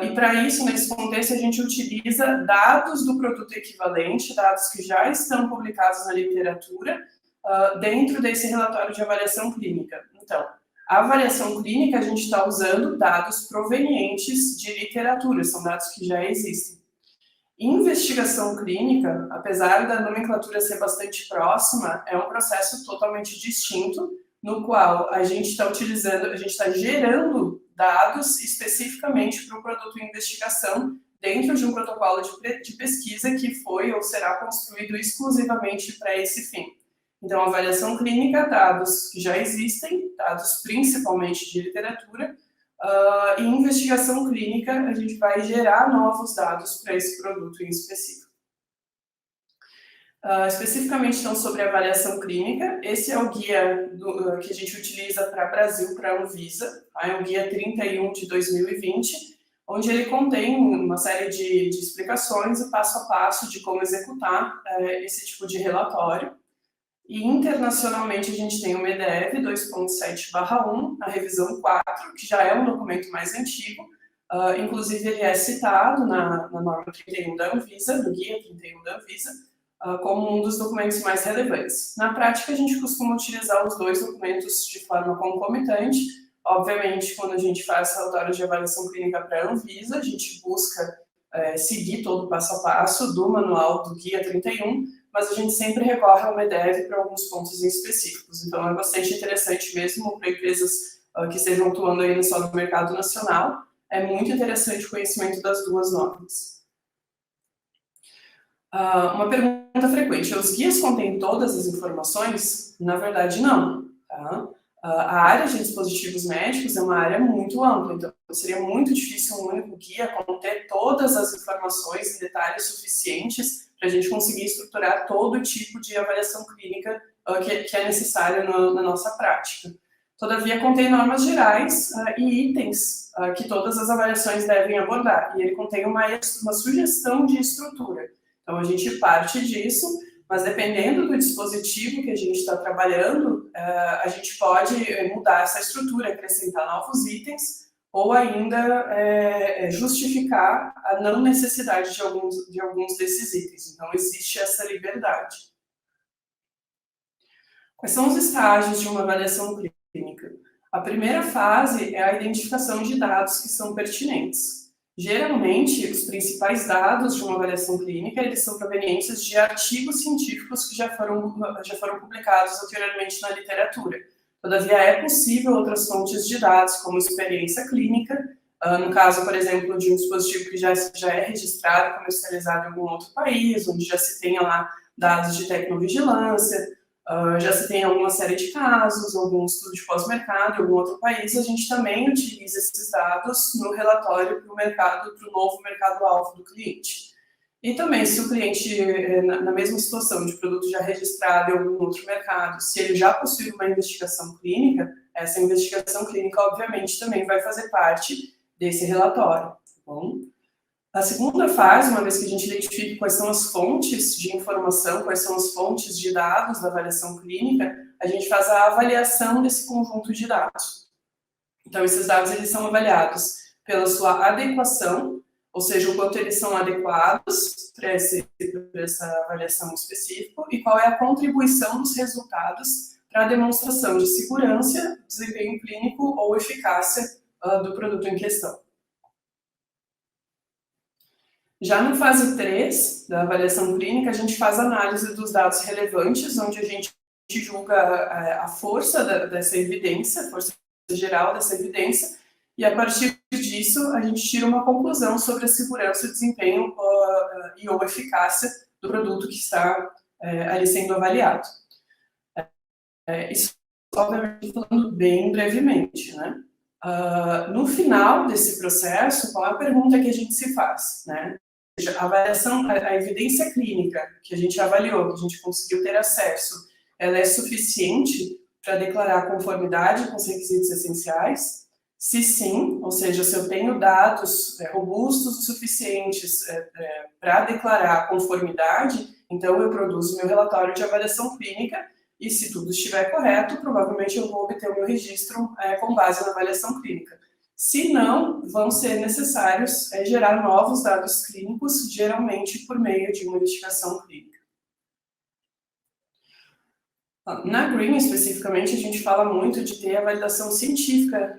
E para isso, nesse contexto, a gente utiliza dados do produto equivalente, dados que já estão publicados na literatura, dentro desse relatório de avaliação clínica. Então, a avaliação clínica, a gente está usando dados provenientes de literatura, são dados que já existem. Investigação clínica, apesar da nomenclatura ser bastante próxima, é um processo totalmente distinto, no qual a gente está gerando dados especificamente para o produto em investigação dentro de um protocolo de pesquisa que foi ou será construído exclusivamente para esse fim. Então, avaliação clínica, dados que já existem, dados principalmente de literatura, e investigação clínica, a gente vai gerar novos dados para esse produto em específico. Especificamente, então, sobre avaliação clínica, esse é o guia que a gente utiliza para Brasil, para a Anvisa, é o guia 31 de 2020, onde ele contém uma série de explicações e passo a passo de como executar esse tipo de relatório. E internacionalmente a gente tem o MEDEV 2.7/1, a revisão 4, que já é um documento mais antigo, inclusive ele é citado na norma 31 da Anvisa, no guia 31 da Anvisa, como um dos documentos mais relevantes. Na prática, a gente costuma utilizar os 2 documentos de forma concomitante. Obviamente, quando a gente faz relatório de avaliação clínica para a Anvisa, a gente busca seguir todo o passo a passo do manual do guia 31, mas a gente sempre recorre ao MEDEV para alguns pontos em específicos. Então, é bastante interessante mesmo para empresas que estejam atuando aí só no mercado nacional. É muito interessante o conhecimento das 2 normas. Uma pergunta frequente: os guias contêm todas as informações? Na verdade, não. Tá? A área de dispositivos médicos é uma área muito ampla, então seria muito difícil um único guia conter todas as informações em detalhes suficientes para a gente conseguir estruturar todo tipo de avaliação clínica que é necessário na nossa prática. Todavia, contém normas gerais e itens que todas as avaliações devem abordar, e ele contém uma sugestão de estrutura. Então, a gente parte disso, mas dependendo do dispositivo que a gente está trabalhando, a gente pode mudar essa estrutura, acrescentar novos itens, ou ainda justificar a não necessidade de alguns desses itens. Então, existe essa liberdade. Quais são os estágios de uma avaliação clínica? A primeira fase é a identificação de dados que são pertinentes. Geralmente, os principais dados de uma avaliação clínica, eles são provenientes de artigos científicos que já foram publicados anteriormente na literatura. Todavia, é possível outras fontes de dados, como experiência clínica, no caso, por exemplo, de um dispositivo que já é registrado, comercializado em algum outro país, onde já se tenha lá dados de tecnovigilância, já se tem alguma série de casos, algum estudo de pós-mercado em algum outro país, a gente também utiliza esses dados no relatório para o mercado, para o novo mercado-alvo do cliente. E também, se o cliente, na mesma situação de produto já registrado em algum outro mercado, se ele já possui uma investigação clínica, essa investigação clínica, obviamente, também vai fazer parte desse relatório, tá bom? A segunda fase, uma vez que a gente identifica quais são as fontes de informação, quais são as fontes de dados da avaliação clínica, a gente faz a avaliação desse conjunto de dados. Então, esses dados eles são avaliados pela sua adequação, ou seja, o quanto eles são adequados para essa avaliação específica e qual é a contribuição dos resultados para a demonstração de segurança, desempenho clínico ou eficácia do produto em questão. Já no fase 3 da avaliação clínica, a gente faz análise dos dados relevantes, onde a gente julga a força dessa evidência, a força geral dessa evidência, e a partir disso a gente tira uma conclusão sobre a segurança, o desempenho e ou eficácia do produto que está ali sendo avaliado. Isso, obviamente, falando bem brevemente, né? No final desse processo, qual é a pergunta que a gente se faz, né? A avaliação, a evidência clínica que a gente avaliou, que a gente conseguiu ter acesso, ela é suficiente para declarar conformidade com os requisitos essenciais? Se sim, ou seja, se eu tenho dados robustos o suficientes para declarar conformidade, então eu produzo meu relatório de avaliação clínica e se tudo estiver correto, provavelmente eu vou obter o meu registro com base na avaliação clínica. Se não, vão ser necessários gerar novos dados clínicos, geralmente por meio de uma investigação clínica. Na Green, especificamente, a gente fala muito de ter a validação científica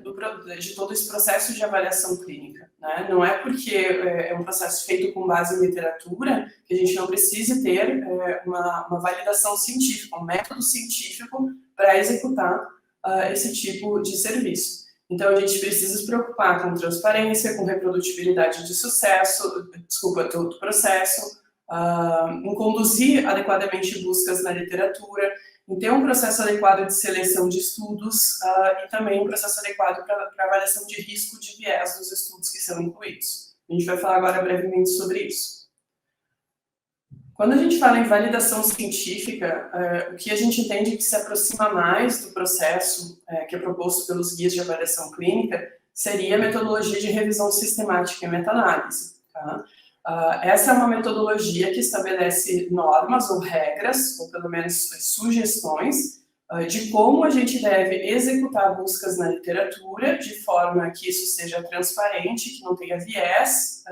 de todo esse processo de avaliação clínica, né? Não é porque é um processo feito com base em literatura que a gente não precise ter uma validação científica, um método científico para executar esse tipo de serviço. Então, a gente precisa se preocupar com transparência, com reprodutibilidade de sucesso, do processo, em conduzir adequadamente buscas na literatura, em ter um processo adequado de seleção de estudos e também um processo adequado para avaliação de risco de viés dos estudos que são incluídos. A gente vai falar agora brevemente sobre isso. Quando a gente fala em validação científica, o que a gente entende que se aproxima mais do processo que é proposto pelos guias de avaliação clínica seria a metodologia de revisão sistemática e meta-análise, tá? Essa é uma metodologia que estabelece normas ou regras, ou pelo menos sugestões, de como a gente deve executar buscas na literatura, de forma que isso seja transparente, que não tenha viés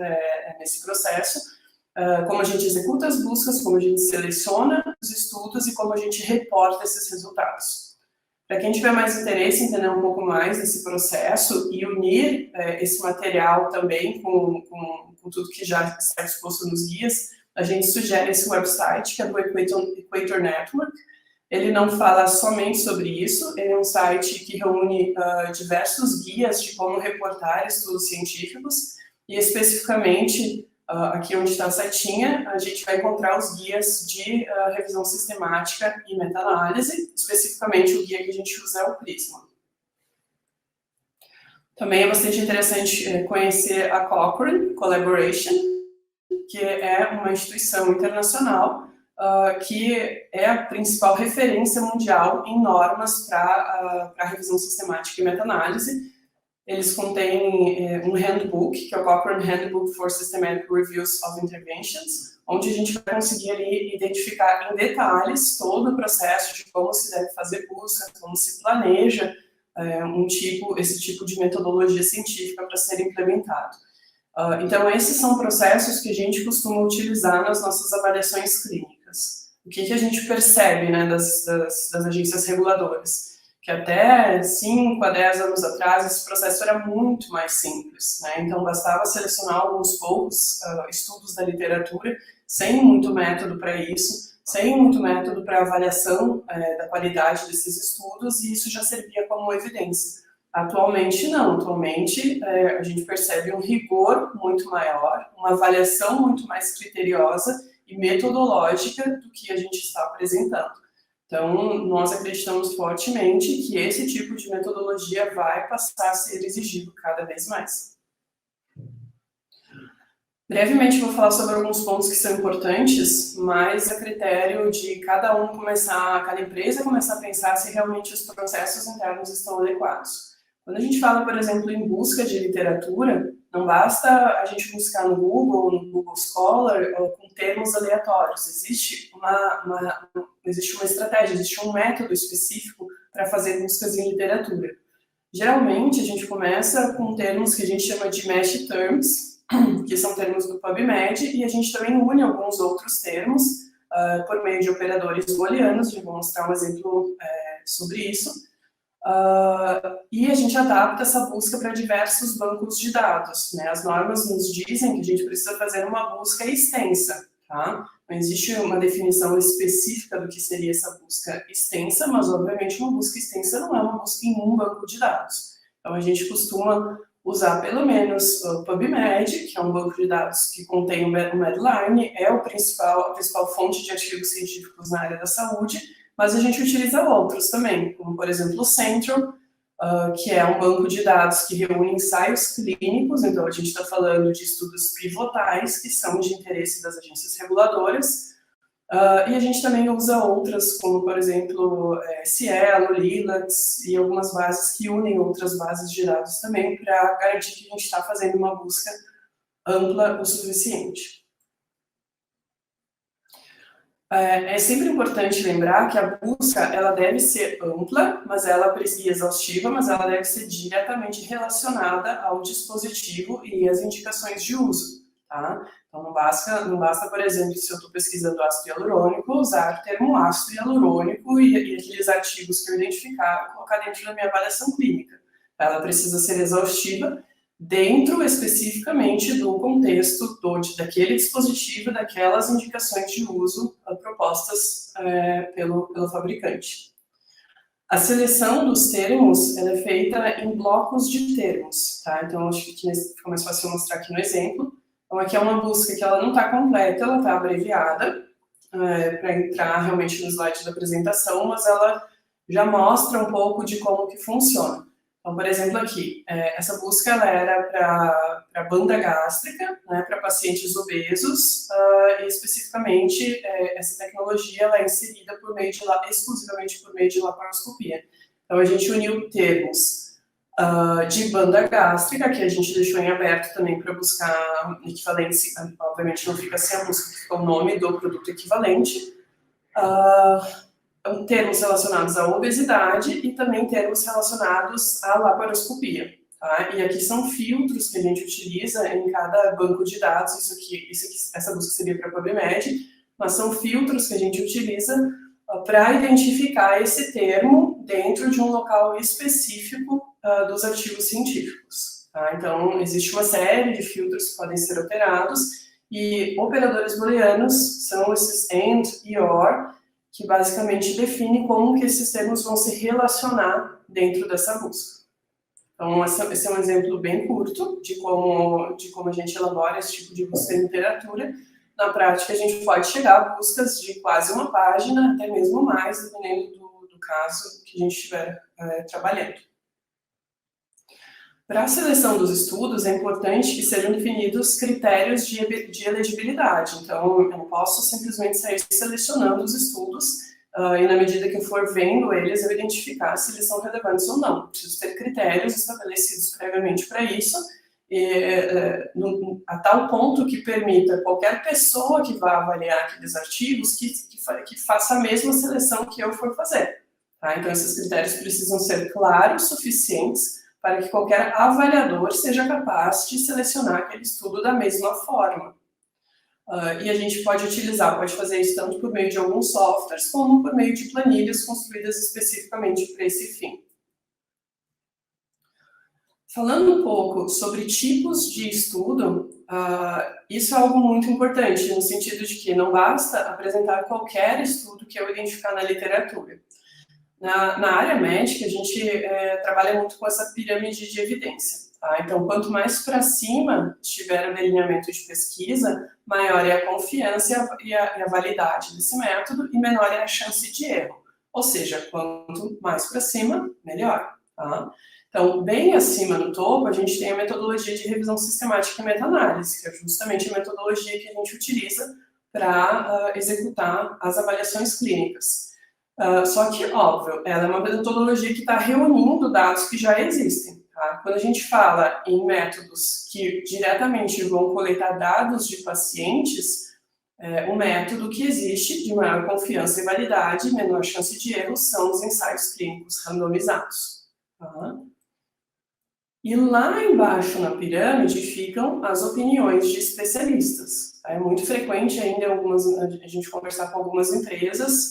nesse processo, como a gente executa as buscas, como a gente seleciona os estudos e como a gente reporta esses resultados. Para quem tiver mais interesse em entender um pouco mais desse processo e unir esse material também com tudo que já está exposto nos guias, a gente sugere esse website, que é do Equator Network. Ele não fala somente sobre isso, ele é um site que reúne diversos guias de como reportar estudos científicos, e especificamente, aqui onde está a setinha, a gente vai encontrar os guias de revisão sistemática e meta-análise, especificamente o guia que a gente usa é o Prisma. Também é bastante interessante conhecer a Cochrane Collaboration, que é uma instituição internacional que é a principal referência mundial em normas para revisão sistemática e meta-análise. Eles contêm um handbook, que é o Cochrane Handbook for Systematic Reviews of Interventions, onde a gente vai conseguir ali identificar em detalhes todo o processo de como se deve fazer busca, como se planeja esse tipo de metodologia científica para ser implementado. Então, esses são processos que a gente costuma utilizar nas nossas avaliações clínicas. O que a gente percebe, né, das agências reguladoras? Que até 5 a 10 anos atrás, esse processo era muito mais simples, né? Então, bastava selecionar alguns poucos estudos da literatura, sem muito método para isso, sem muito método para avaliação da qualidade desses estudos, e isso já servia como evidência. Atualmente, não. Atualmente, a gente percebe um rigor muito maior, uma avaliação muito mais criteriosa e metodológica do que a gente está apresentando. Então, nós acreditamos fortemente que esse tipo de metodologia vai passar a ser exigido cada vez mais. Brevemente vou falar sobre alguns pontos que são importantes, mas a critério de cada empresa começar a pensar se realmente os processos internos estão adequados. Quando a gente fala, por exemplo, em busca de literatura, não basta a gente buscar no Google Scholar, com termos aleatórios. Existe uma estratégia, existe um método específico para fazer buscas em literatura. Geralmente, a gente começa com termos que a gente chama de match terms, que são termos do PubMed, e a gente também une alguns outros termos por meio de operadores booleanos. Eu vou mostrar um exemplo sobre isso. E a gente adapta essa busca para diversos bancos de dados, né? As normas nos dizem que a gente precisa fazer uma busca extensa, tá? Não existe uma definição específica do que seria essa busca extensa, mas obviamente uma busca extensa não é uma busca em um banco de dados. Então a gente costuma usar pelo menos o PubMed, que é um banco de dados que contém o Medline, é a principal fonte de artigos científicos na área da saúde, mas a gente utiliza outros também, como por exemplo o Central, que é um banco de dados que reúne ensaios clínicos, então a gente está falando de estudos pivotais que são de interesse das agências reguladoras, e a gente também usa outras, como por exemplo Cielo, Lilacs e algumas bases que unem outras bases de dados também para garantir que a gente está fazendo uma busca ampla o suficiente. É sempre importante lembrar que a busca ela deve ser ampla, e exaustiva, mas ela deve ser diretamente relacionada ao dispositivo e às indicações de uso, tá? Então não basta, por exemplo, se eu estou pesquisando ácido hialurônico, usar o termo ácido hialurônico e aqueles artigos que eu identificar, colocar dentro da minha avaliação clínica. Ela precisa ser exaustiva, dentro especificamente do contexto daquele dispositivo, daquelas indicações de uso propostas pelo fabricante. A seleção dos termos ela é feita em blocos de termos, tá? Então, acho que fica mais fácil mostrar aqui no exemplo. Então, aqui é uma busca que ela não está completa, ela está abreviada, para entrar realmente no slide da apresentação, mas ela já mostra um pouco de como que funciona. Então, por exemplo, aqui, essa busca ela era para banda gástrica, né, para pacientes obesos, e especificamente essa tecnologia ela é inserida exclusivamente por meio de laparoscopia. Então, a gente uniu termos de banda gástrica, que a gente deixou em aberto também para buscar equivalentes, obviamente não fica sem a busca, fica o nome do produto equivalente, termos relacionados à obesidade e também termos relacionados à laparoscopia, tá? E aqui são filtros que a gente utiliza em cada banco de dados, essa busca seria para a PubMed, mas são filtros que a gente utiliza para identificar esse termo dentro de um local específico dos artigos científicos, tá? Então, existe uma série de filtros que podem ser operados, e operadores booleanos são esses AND e OR, que basicamente define como que esses termos vão se relacionar dentro dessa busca. Então, esse é um exemplo bem curto de como a gente elabora esse tipo de busca em literatura. Na prática, a gente pode chegar a buscas de quase uma página, até mesmo mais, dependendo do caso que a gente estiver trabalhando. Para a seleção dos estudos, é importante que sejam definidos critérios de elegibilidade. Então, eu não posso simplesmente sair selecionando os estudos e, na medida que eu for vendo eles, eu identificar se eles são relevantes ou não. Preciso ter critérios estabelecidos previamente para isso, a tal ponto que permita qualquer pessoa que vá avaliar aqueles artigos que faça a mesma seleção que eu for fazer. Tá? Então, esses critérios precisam ser claros, suficientes, para que qualquer avaliador seja capaz de selecionar aquele estudo da mesma forma. E a gente pode fazer isso tanto por meio de alguns softwares, como por meio de planilhas construídas especificamente para esse fim. Falando um pouco sobre tipos de estudo, isso é algo muito importante, no sentido de que não basta apresentar qualquer estudo que eu identificar na literatura. Na área médica, a gente trabalha muito com essa pirâmide de evidência. Tá? Então, quanto mais para cima estiver o delineamento de pesquisa, maior é a confiança e a validade desse método e menor é a chance de erro. Ou seja, quanto mais para cima, melhor. Tá? Então, bem acima no topo, a gente tem a metodologia de revisão sistemática e meta-análise, que é justamente a metodologia que a gente utiliza para executar as avaliações clínicas. Só que, óbvio, ela é uma metodologia que está reunindo dados que já existem. Tá? Quando a gente fala em métodos que diretamente vão coletar dados de pacientes, o método que existe de maior confiança e validade e menor chance de erro são os ensaios clínicos randomizados. Tá? E lá embaixo na pirâmide ficam as opiniões de especialistas. É muito frequente ainda a gente conversar com algumas empresas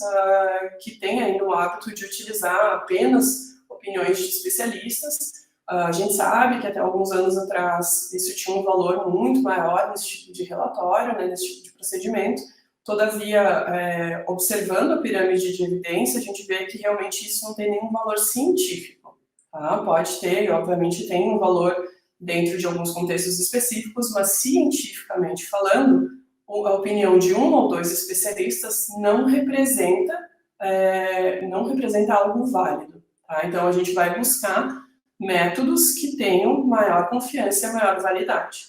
que têm ainda o hábito de utilizar apenas opiniões de especialistas. A gente sabe que até alguns anos atrás isso tinha um valor muito maior nesse tipo de relatório, né, nesse tipo de procedimento. Todavia, observando a pirâmide de evidência, a gente vê que realmente isso não tem nenhum valor científico. Tá? Pode ter, obviamente tem um valor dentro de alguns contextos específicos, mas cientificamente falando, a opinião de um ou dois especialistas não representa algo válido. Tá? Então a gente vai buscar métodos que tenham maior confiança e maior validade.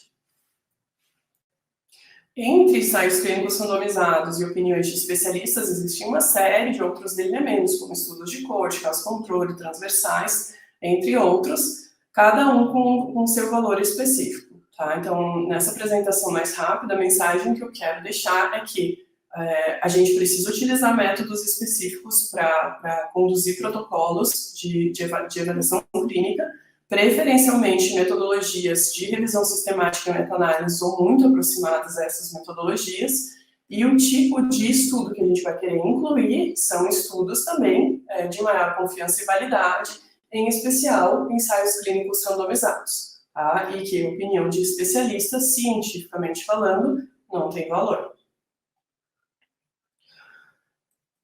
Entre ensaios clínicos randomizados e opiniões de especialistas, existe uma série de outros delineamentos, como estudos de corte, caso controle, transversais, entre outros, cada um com seu valor específico. Tá? Então, nessa apresentação mais rápida, a mensagem que eu quero deixar é que a gente precisa utilizar métodos específicos para conduzir protocolos de avaliação clínica, preferencialmente metodologias de revisão sistemática e meta-análise ou muito aproximadas a essas metodologias, e o tipo de estudo que a gente vai querer incluir são estudos também de maior confiança e validade, em especial ensaios clínicos randomizados, tá? E que a opinião de especialistas, cientificamente falando, não tem valor.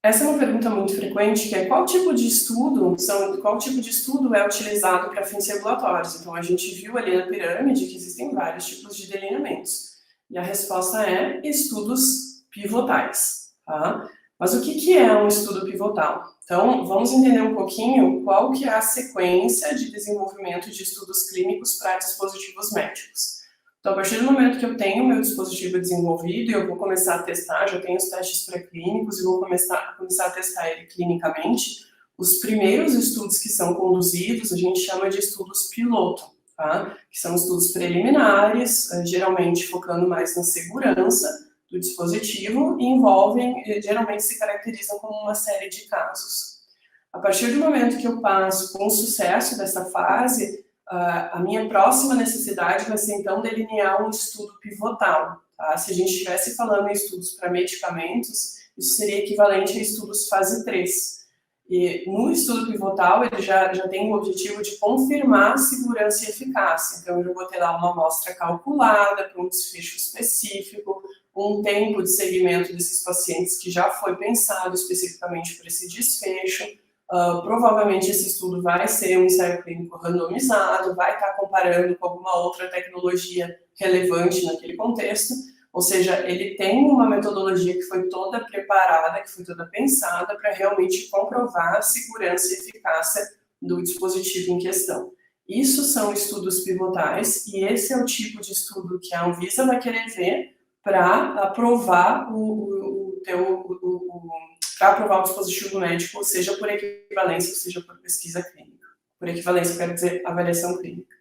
Essa é uma pergunta muito frequente, que é qual tipo de estudo é utilizado para fins regulatórios? Então, a gente viu ali na pirâmide que existem vários tipos de delineamentos. E a resposta é estudos pivotais. Tá? Mas o que é um estudo pivotal? Então, vamos entender um pouquinho qual que é a sequência de desenvolvimento de estudos clínicos para dispositivos médicos. Então, a partir do momento que eu tenho o meu dispositivo desenvolvido e eu vou começar a testar, já tenho os testes pré-clínicos e vou começar a testar ele clinicamente, os primeiros estudos que são conduzidos a gente chama de estudos piloto, tá? Que são estudos preliminares, geralmente focando mais na segurança do dispositivo e geralmente se caracterizam como uma série de casos. A partir do momento que eu passo com o sucesso dessa fase, a minha próxima necessidade vai ser, então, delinear um estudo pivotal. Tá? Se a gente estivesse falando em estudos para medicamentos, isso seria equivalente a estudos fase 3. E no estudo pivotal, ele já tem o objetivo de confirmar segurança e eficácia. Então, eu vou ter lá uma amostra calculada para um desfecho específico, um tempo de segmento desses pacientes que já foi pensado especificamente para esse desfecho. Provavelmente esse estudo vai ser um ensaio clínico randomizado, vai estar comparando com alguma outra tecnologia relevante naquele contexto, ou seja, ele tem uma metodologia que foi toda preparada, que foi toda pensada para realmente comprovar a segurança e eficácia do dispositivo em questão. Isso são estudos pivotais e esse é o tipo de estudo que a Anvisa vai querer ver para aprovar para aprovar o dispositivo médico, seja por equivalência, ou seja por pesquisa clínica. Por equivalência, quero dizer, avaliação clínica.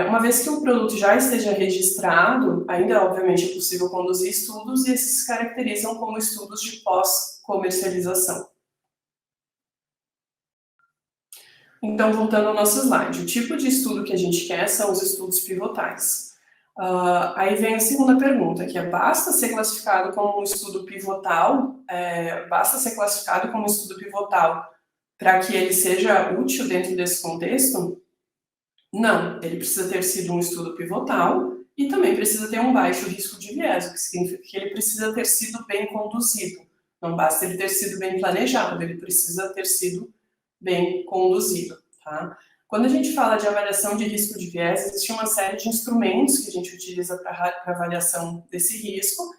Uma vez que o produto já esteja registrado, ainda, obviamente, é possível conduzir estudos e esses se caracterizam como estudos de pós-comercialização. Então, voltando ao nosso slide, o tipo de estudo que a gente quer são os estudos pivotais. Aí vem a segunda pergunta, que é, basta ser classificado como um estudo pivotal, para que ele seja útil dentro desse contexto? Não, ele precisa ter sido um estudo pivotal e também precisa ter um baixo risco de viés, o que significa que ele precisa ter sido bem conduzido. Não basta ele ter sido bem planejado, ele precisa ter sido bem conduzido, tá? Quando a gente fala de avaliação de risco de viés, existe uma série de instrumentos que a gente utiliza para avaliação desse risco,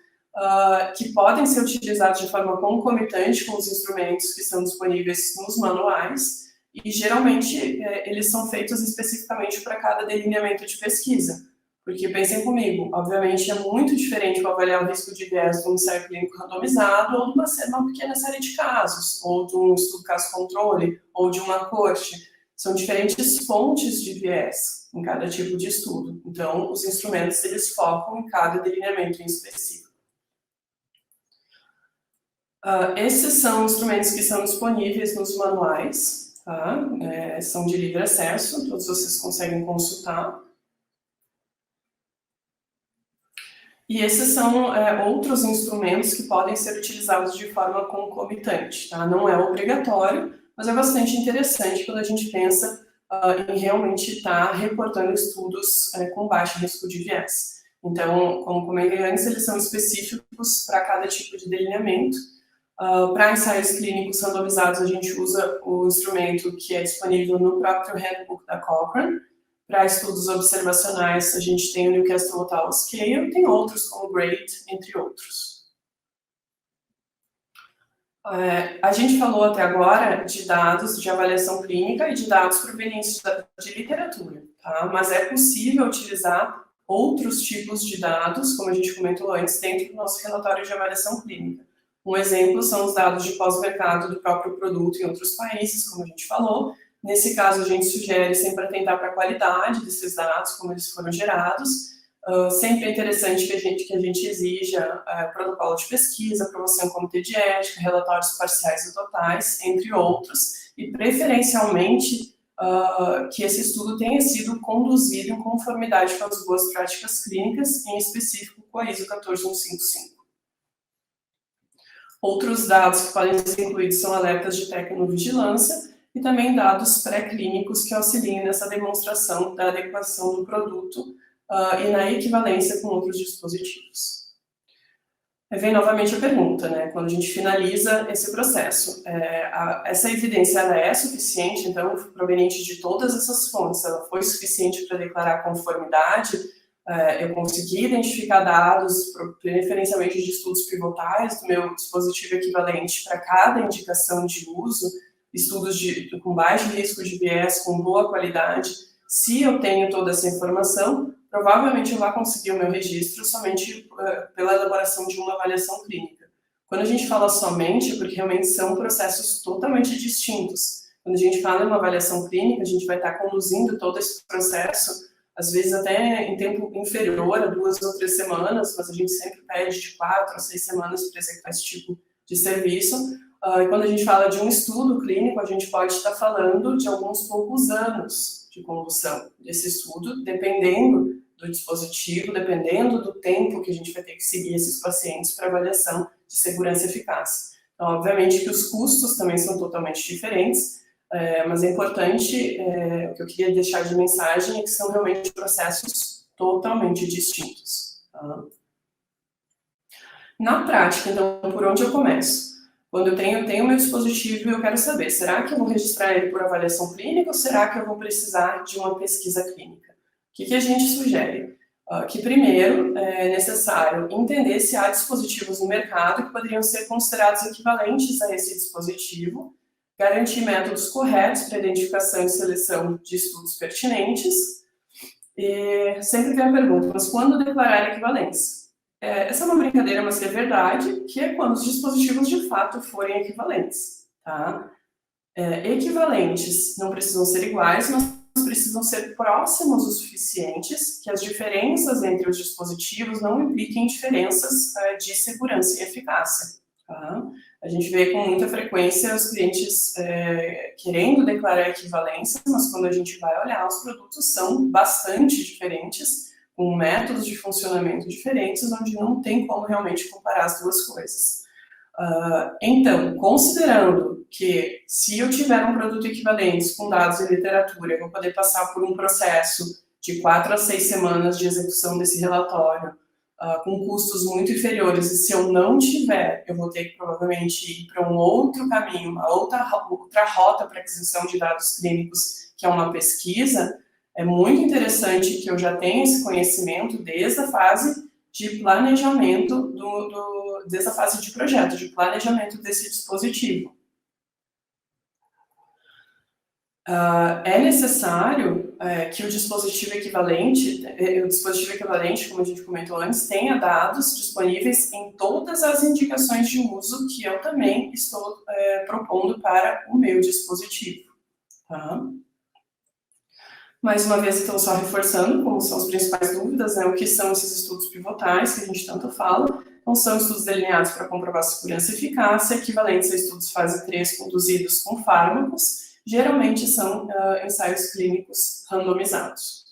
que podem ser utilizados de forma concomitante com os instrumentos que são disponíveis nos manuais, e geralmente eles são feitos especificamente para cada delineamento de pesquisa. Porque pensem comigo, obviamente é muito diferente avaliar o risco de viés de um ensaio clínico randomizado ou de uma pequena série de casos, ou de um estudo caso-controle, ou de uma corte. São diferentes fontes de viés em cada tipo de estudo. Então, os instrumentos, eles focam em cada delineamento em específico. Esses são instrumentos que são disponíveis nos manuais, tá? São de livre acesso, todos vocês conseguem consultar. E esses são outros instrumentos que podem ser utilizados de forma concomitante, tá? Não é obrigatório, mas é bastante interessante quando a gente pensa em realmente estar reportando estudos com baixo risco de viés. Então, como comentei antes, eles são específicos para cada tipo de delineamento. Para ensaios clínicos randomizados, a gente usa o instrumento que é disponível no próprio handbook da Cochrane. Para estudos observacionais, a gente tem o Newcastle Total Scale, tem outros como o GRADE, entre outros. A gente falou até agora de dados de avaliação clínica e de dados provenientes de literatura, tá? Mas é possível utilizar outros tipos de dados, como a gente comentou antes, dentro do nosso relatório de avaliação clínica. Um exemplo são os dados de pós-mercado do próprio produto em outros países, como a gente falou. Nesse caso, a gente sugere sempre atentar para a qualidade desses dados, como eles foram gerados. Sempre é interessante que a gente exija protocolo de pesquisa, aprovação em comitê de ética, relatórios parciais e totais, entre outros, e preferencialmente que esse estudo tenha sido conduzido em conformidade com as boas práticas clínicas, em específico com a ISO 14155. Outros dados que podem ser incluídos são alertas de tecnovigilância e também dados pré-clínicos que auxiliem nessa demonstração da adequação do produto e na equivalência com outros dispositivos. Aí vem novamente a pergunta, né? Quando a gente finaliza esse processo, essa evidência ela é suficiente, então, proveniente de todas essas fontes, ela foi suficiente para declarar conformidade? Eu consegui identificar dados, preferencialmente de estudos pivotais, do meu dispositivo equivalente para cada indicação de uso, estudos com baixo risco de viés, com boa qualidade. Se eu tenho toda essa informação, provavelmente eu vou conseguir o meu registro somente pela elaboração de uma avaliação clínica. Quando a gente fala somente, porque realmente são processos totalmente distintos. Quando a gente fala em uma avaliação clínica, a gente vai estar conduzindo todo esse processo, às vezes até em tempo inferior a 2 ou 3 semanas, mas a gente sempre pede de 4 a 6 semanas para executar esse tipo de serviço. E quando a gente fala de um estudo clínico, a gente pode estar falando de alguns poucos anos de condução desse estudo, dependendo do dispositivo, dependendo do tempo que a gente vai ter que seguir esses pacientes para avaliação de segurança e eficácia. Então, obviamente que os custos também são totalmente diferentes, mas é importante, o que eu queria deixar de mensagem é que são realmente processos totalmente distintos. Tá? Na prática, então, por onde eu começo? Quando eu tenho meu dispositivo e eu quero saber, será que eu vou registrar ele por avaliação clínica ou será que eu vou precisar de uma pesquisa clínica? O que a gente sugere? Que primeiro é necessário entender se há dispositivos no mercado que poderiam ser considerados equivalentes a esse dispositivo, garantir métodos corretos para identificação e seleção de estudos pertinentes. E sempre vem a pergunta, mas quando declarar equivalência? Essa é uma brincadeira, mas que é verdade, que é quando os dispositivos de fato forem equivalentes. Tá? Equivalentes não precisam ser iguais, mas precisam ser próximos o suficientes que as diferenças entre os dispositivos não impliquem diferenças de segurança e eficácia. Tá? A gente vê com muita frequência os clientes querendo declarar equivalência, mas quando a gente vai olhar, os produtos são bastante diferentes, com métodos de funcionamento diferentes, onde não tem como realmente comparar as duas coisas. Então, considerando que se eu tiver um produto equivalente com dados em literatura, eu vou poder passar por um processo de 4 a 6 semanas de execução desse relatório, com custos muito inferiores, e se eu não tiver, eu vou ter que provavelmente ir para um outro caminho, uma outra rota para aquisição de dados clínicos, que é uma pesquisa. É muito interessante que eu já tenha esse conhecimento desde a fase de planejamento, desde a fase de projeto, de planejamento desse dispositivo. É necessário que o dispositivo equivalente, como a gente comentou antes, tenha dados disponíveis em todas as indicações de uso que eu também estou propondo para o meu dispositivo. Tá? Mais uma vez, então, só reforçando como são as principais dúvidas, né, o que são esses estudos pivotais, que a gente tanto fala. Então, são estudos delineados para comprovar segurança e eficácia, equivalentes a estudos fase 3 conduzidos com fármacos, geralmente são ensaios clínicos randomizados.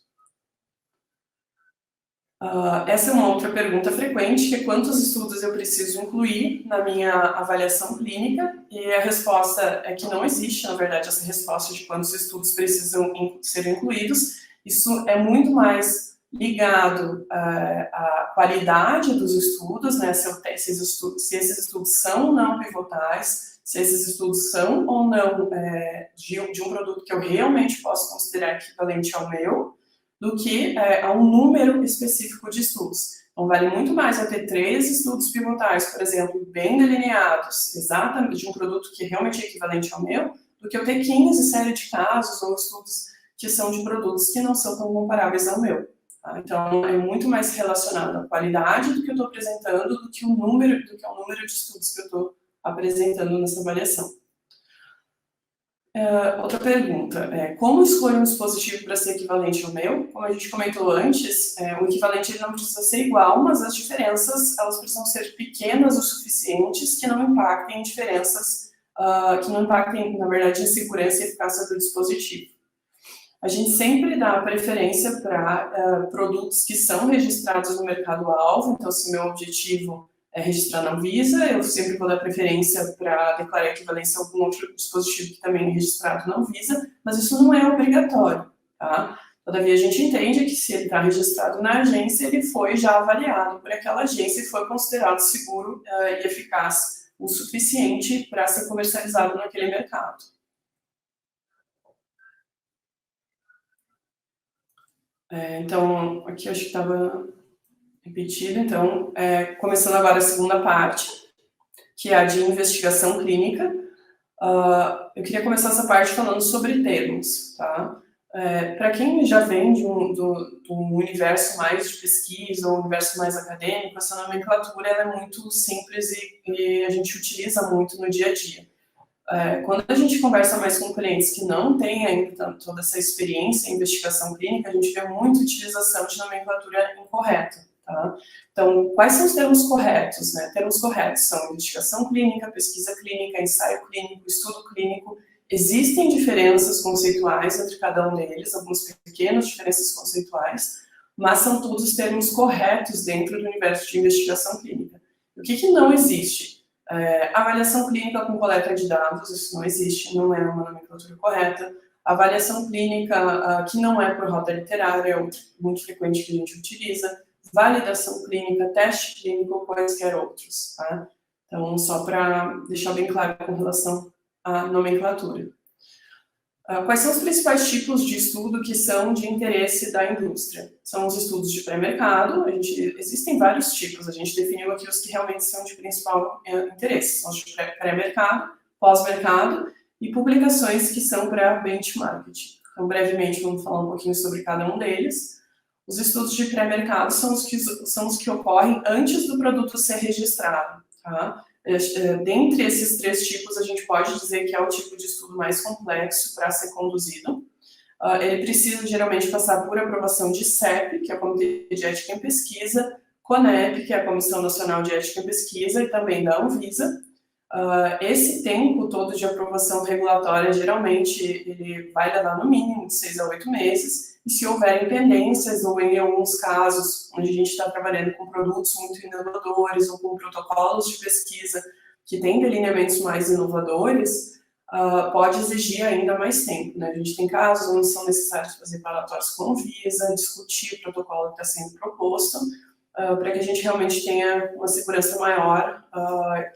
Essa é uma outra pergunta frequente, que é quantos estudos eu preciso incluir na minha avaliação clínica, e a resposta é que não existe, na verdade, essa resposta de quantos estudos precisam ser incluídos. Isso é muito mais ligado à qualidade dos estudos, né, se esses estudos são ou não pivotais, se esses estudos são ou não de um produto que eu realmente posso considerar equivalente ao meu, do que a um número específico de estudos. Então, vale muito mais eu ter 3 estudos pivotais, por exemplo, bem delineados, exatamente de um produto que realmente é equivalente ao meu, do que eu ter 15 séries de casos ou estudos que são de produtos que não são tão comparáveis ao meu. Tá? Então, é muito mais relacionado à qualidade do que eu estou apresentando, do que o número de estudos que eu estou apresentando nessa avaliação. Outra pergunta, como escolher um dispositivo para ser equivalente ao meu? Como a gente comentou antes, o equivalente ele não precisa ser igual, mas as diferenças elas precisam ser pequenas o suficientes que não impactem diferenças, que não impactem, na verdade, a segurança e eficácia do dispositivo. A gente sempre dá preferência para produtos que são registrados no mercado-alvo, então se meu objetivo é registrar na Anvisa, eu sempre vou dar preferência para declarar equivalência a algum outro dispositivo que também é registrado na Anvisa, mas isso não é obrigatório, tá? Todavia, a gente entende que se ele está registrado na agência, ele foi já avaliado por aquela agência e foi considerado seguro e eficaz o suficiente para ser comercializado naquele mercado. Então, aqui eu acho que estava repetido, então, começando agora a segunda parte, que é a de investigação clínica. Eu queria começar essa parte falando sobre termos, tá? Para quem já vem do universo mais de pesquisa, ou universo mais acadêmico, essa nomenclatura ela é muito simples e a gente utiliza muito no dia a dia. Quando a gente conversa mais com clientes que não têm ainda toda essa experiência em investigação clínica, a gente vê muita utilização de nomenclatura incorreta. Tá? Então, quais são os termos corretos? Né? Termos corretos são investigação clínica, pesquisa clínica, ensaio clínico, estudo clínico. Existem diferenças conceituais entre cada um deles, algumas pequenas diferenças conceituais, mas são todos os termos corretos dentro do universo de investigação clínica. O que não existe? Avaliação clínica com coleta de dados, isso não existe, não é uma nomenclatura correta. Avaliação clínica que não é por rota literária, é muito frequente que a gente utiliza. Validação clínica, teste clínico ou quaisquer outros, tá? Então, só para deixar bem claro com relação à nomenclatura. Quais são os principais tipos de estudo que são de interesse da indústria? São os estudos de pré-mercado, existem vários tipos, a gente definiu aqui os que realmente são de principal interesse, são os de pré-mercado, pós-mercado e publicações que são para benchmarking. Então, brevemente, vamos falar um pouquinho sobre cada um deles. Os estudos de pré-mercado são os que ocorrem antes do produto ser registrado. Tá? Dentre esses 3 tipos, a gente pode dizer que é o tipo de estudo mais complexo para ser conduzido. Ele precisa geralmente passar por aprovação de CEP, que é o Comitê de Ética em Pesquisa, CONEP, que é a Comissão Nacional de Ética em Pesquisa, e também da Anvisa. Esse tempo todo de aprovação regulatória, geralmente, ele vai levar no mínimo de 6 a 8 meses, e se houver pendências, ou em alguns casos, onde a gente está trabalhando com produtos muito inovadores, ou com protocolos de pesquisa que tem delineamentos mais inovadores, pode exigir ainda mais tempo, né? A gente tem casos onde são necessários fazer relatórios com Anvisa, discutir o protocolo que está sendo proposto, para que a gente realmente tenha uma segurança maior,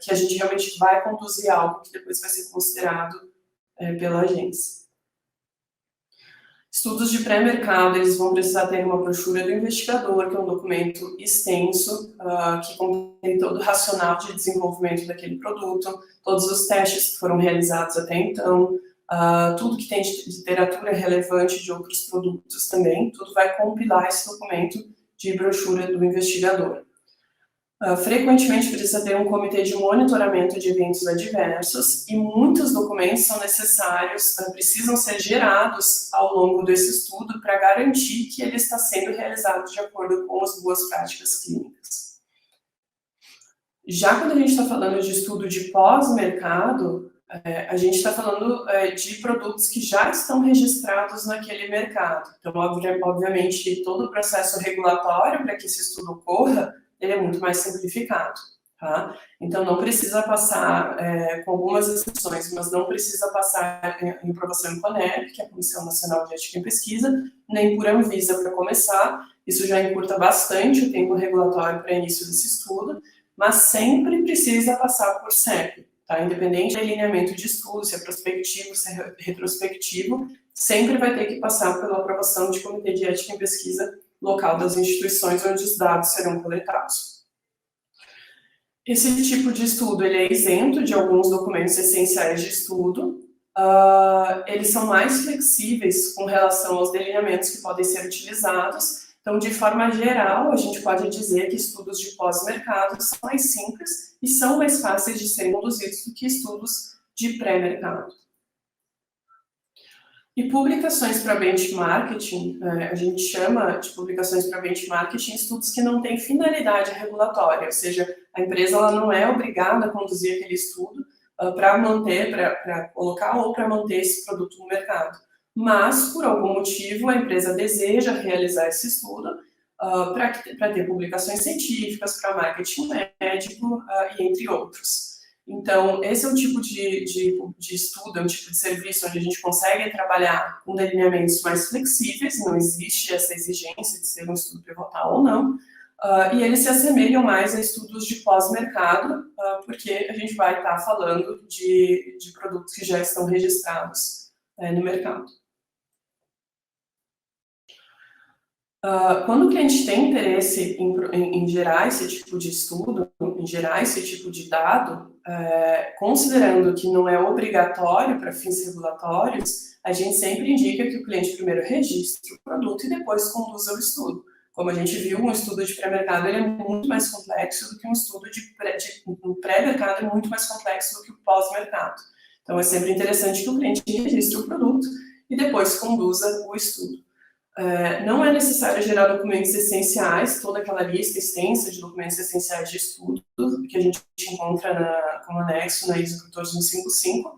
que a gente realmente vai conduzir algo que depois vai ser considerado pela agência. Estudos de pré-mercado, eles vão precisar ter uma brochura do investigador, que é um documento extenso, que contém todo o racional de desenvolvimento daquele produto, todos os testes que foram realizados até então, tudo que tem de literatura relevante de outros produtos também, tudo vai compilar esse documento de brochura do investigador. Frequentemente precisa ter um comitê de monitoramento de eventos adversos e muitos documentos são necessários, precisam ser gerados ao longo desse estudo para garantir que ele está sendo realizado de acordo com as boas práticas clínicas. Já quando a gente está falando de estudo de pós-mercado, a gente está falando de produtos que já estão registrados naquele mercado. Então, obviamente, todo o processo regulatório para que esse estudo ocorra, ele é muito mais simplificado, tá? Então, não precisa passar, com algumas exceções, mas não precisa passar em aprovação em CONEP, que é a Comissão Nacional de Ética em Pesquisa, nem por Anvisa para começar. Isso já encurta bastante o tempo regulatório para início desse estudo, mas sempre precisa passar por CEP, tá? Independente do alinhamento de estudo, se é prospectivo, se é retrospectivo, sempre vai ter que passar pela aprovação de Comitê de Ética em Pesquisa local das instituições onde os dados serão coletados. Esse tipo de estudo ele é isento de alguns documentos essenciais de estudo, eles são mais flexíveis com relação aos delineamentos que podem ser utilizados. Então, de forma geral, a gente pode dizer que estudos de pós-mercado são mais simples e são mais fáceis de serem conduzidos do que estudos de pré-mercado. E publicações para benchmarking, a gente chama de publicações para benchmarking estudos que não têm finalidade regulatória, ou seja, a empresa ela não é obrigada a conduzir aquele estudo para manter, para colocar ou para manter esse produto no mercado. Mas, por algum motivo, a empresa deseja realizar esse estudo para ter publicações científicas, para marketing médico e entre outros. Então, esse é o tipo de estudo, é um tipo de serviço onde a gente consegue trabalhar com delineamentos mais flexíveis, não existe essa exigência de ser um estudo pivotal ou não, e eles se assemelham mais a estudos de pós-mercado, porque a gente vai estar falando de produtos que já estão registrados no mercado. Quando o cliente tem interesse em gerar esse tipo de estudo, em gerar esse tipo de dado, considerando que não é obrigatório para fins regulatórios, a gente sempre indica que o cliente primeiro registre o produto e depois conduza o estudo. Como a gente viu, um estudo de pré-mercado ele é muito mais complexo do que um estudo de pré-mercado, é muito mais complexo do que o pós-mercado. Então, é sempre interessante que o cliente registre o produto e depois conduza o estudo. Não é necessário gerar documentos essenciais, toda aquela lista extensa de documentos essenciais de estudo que a gente encontra como anexo na ISO 14155,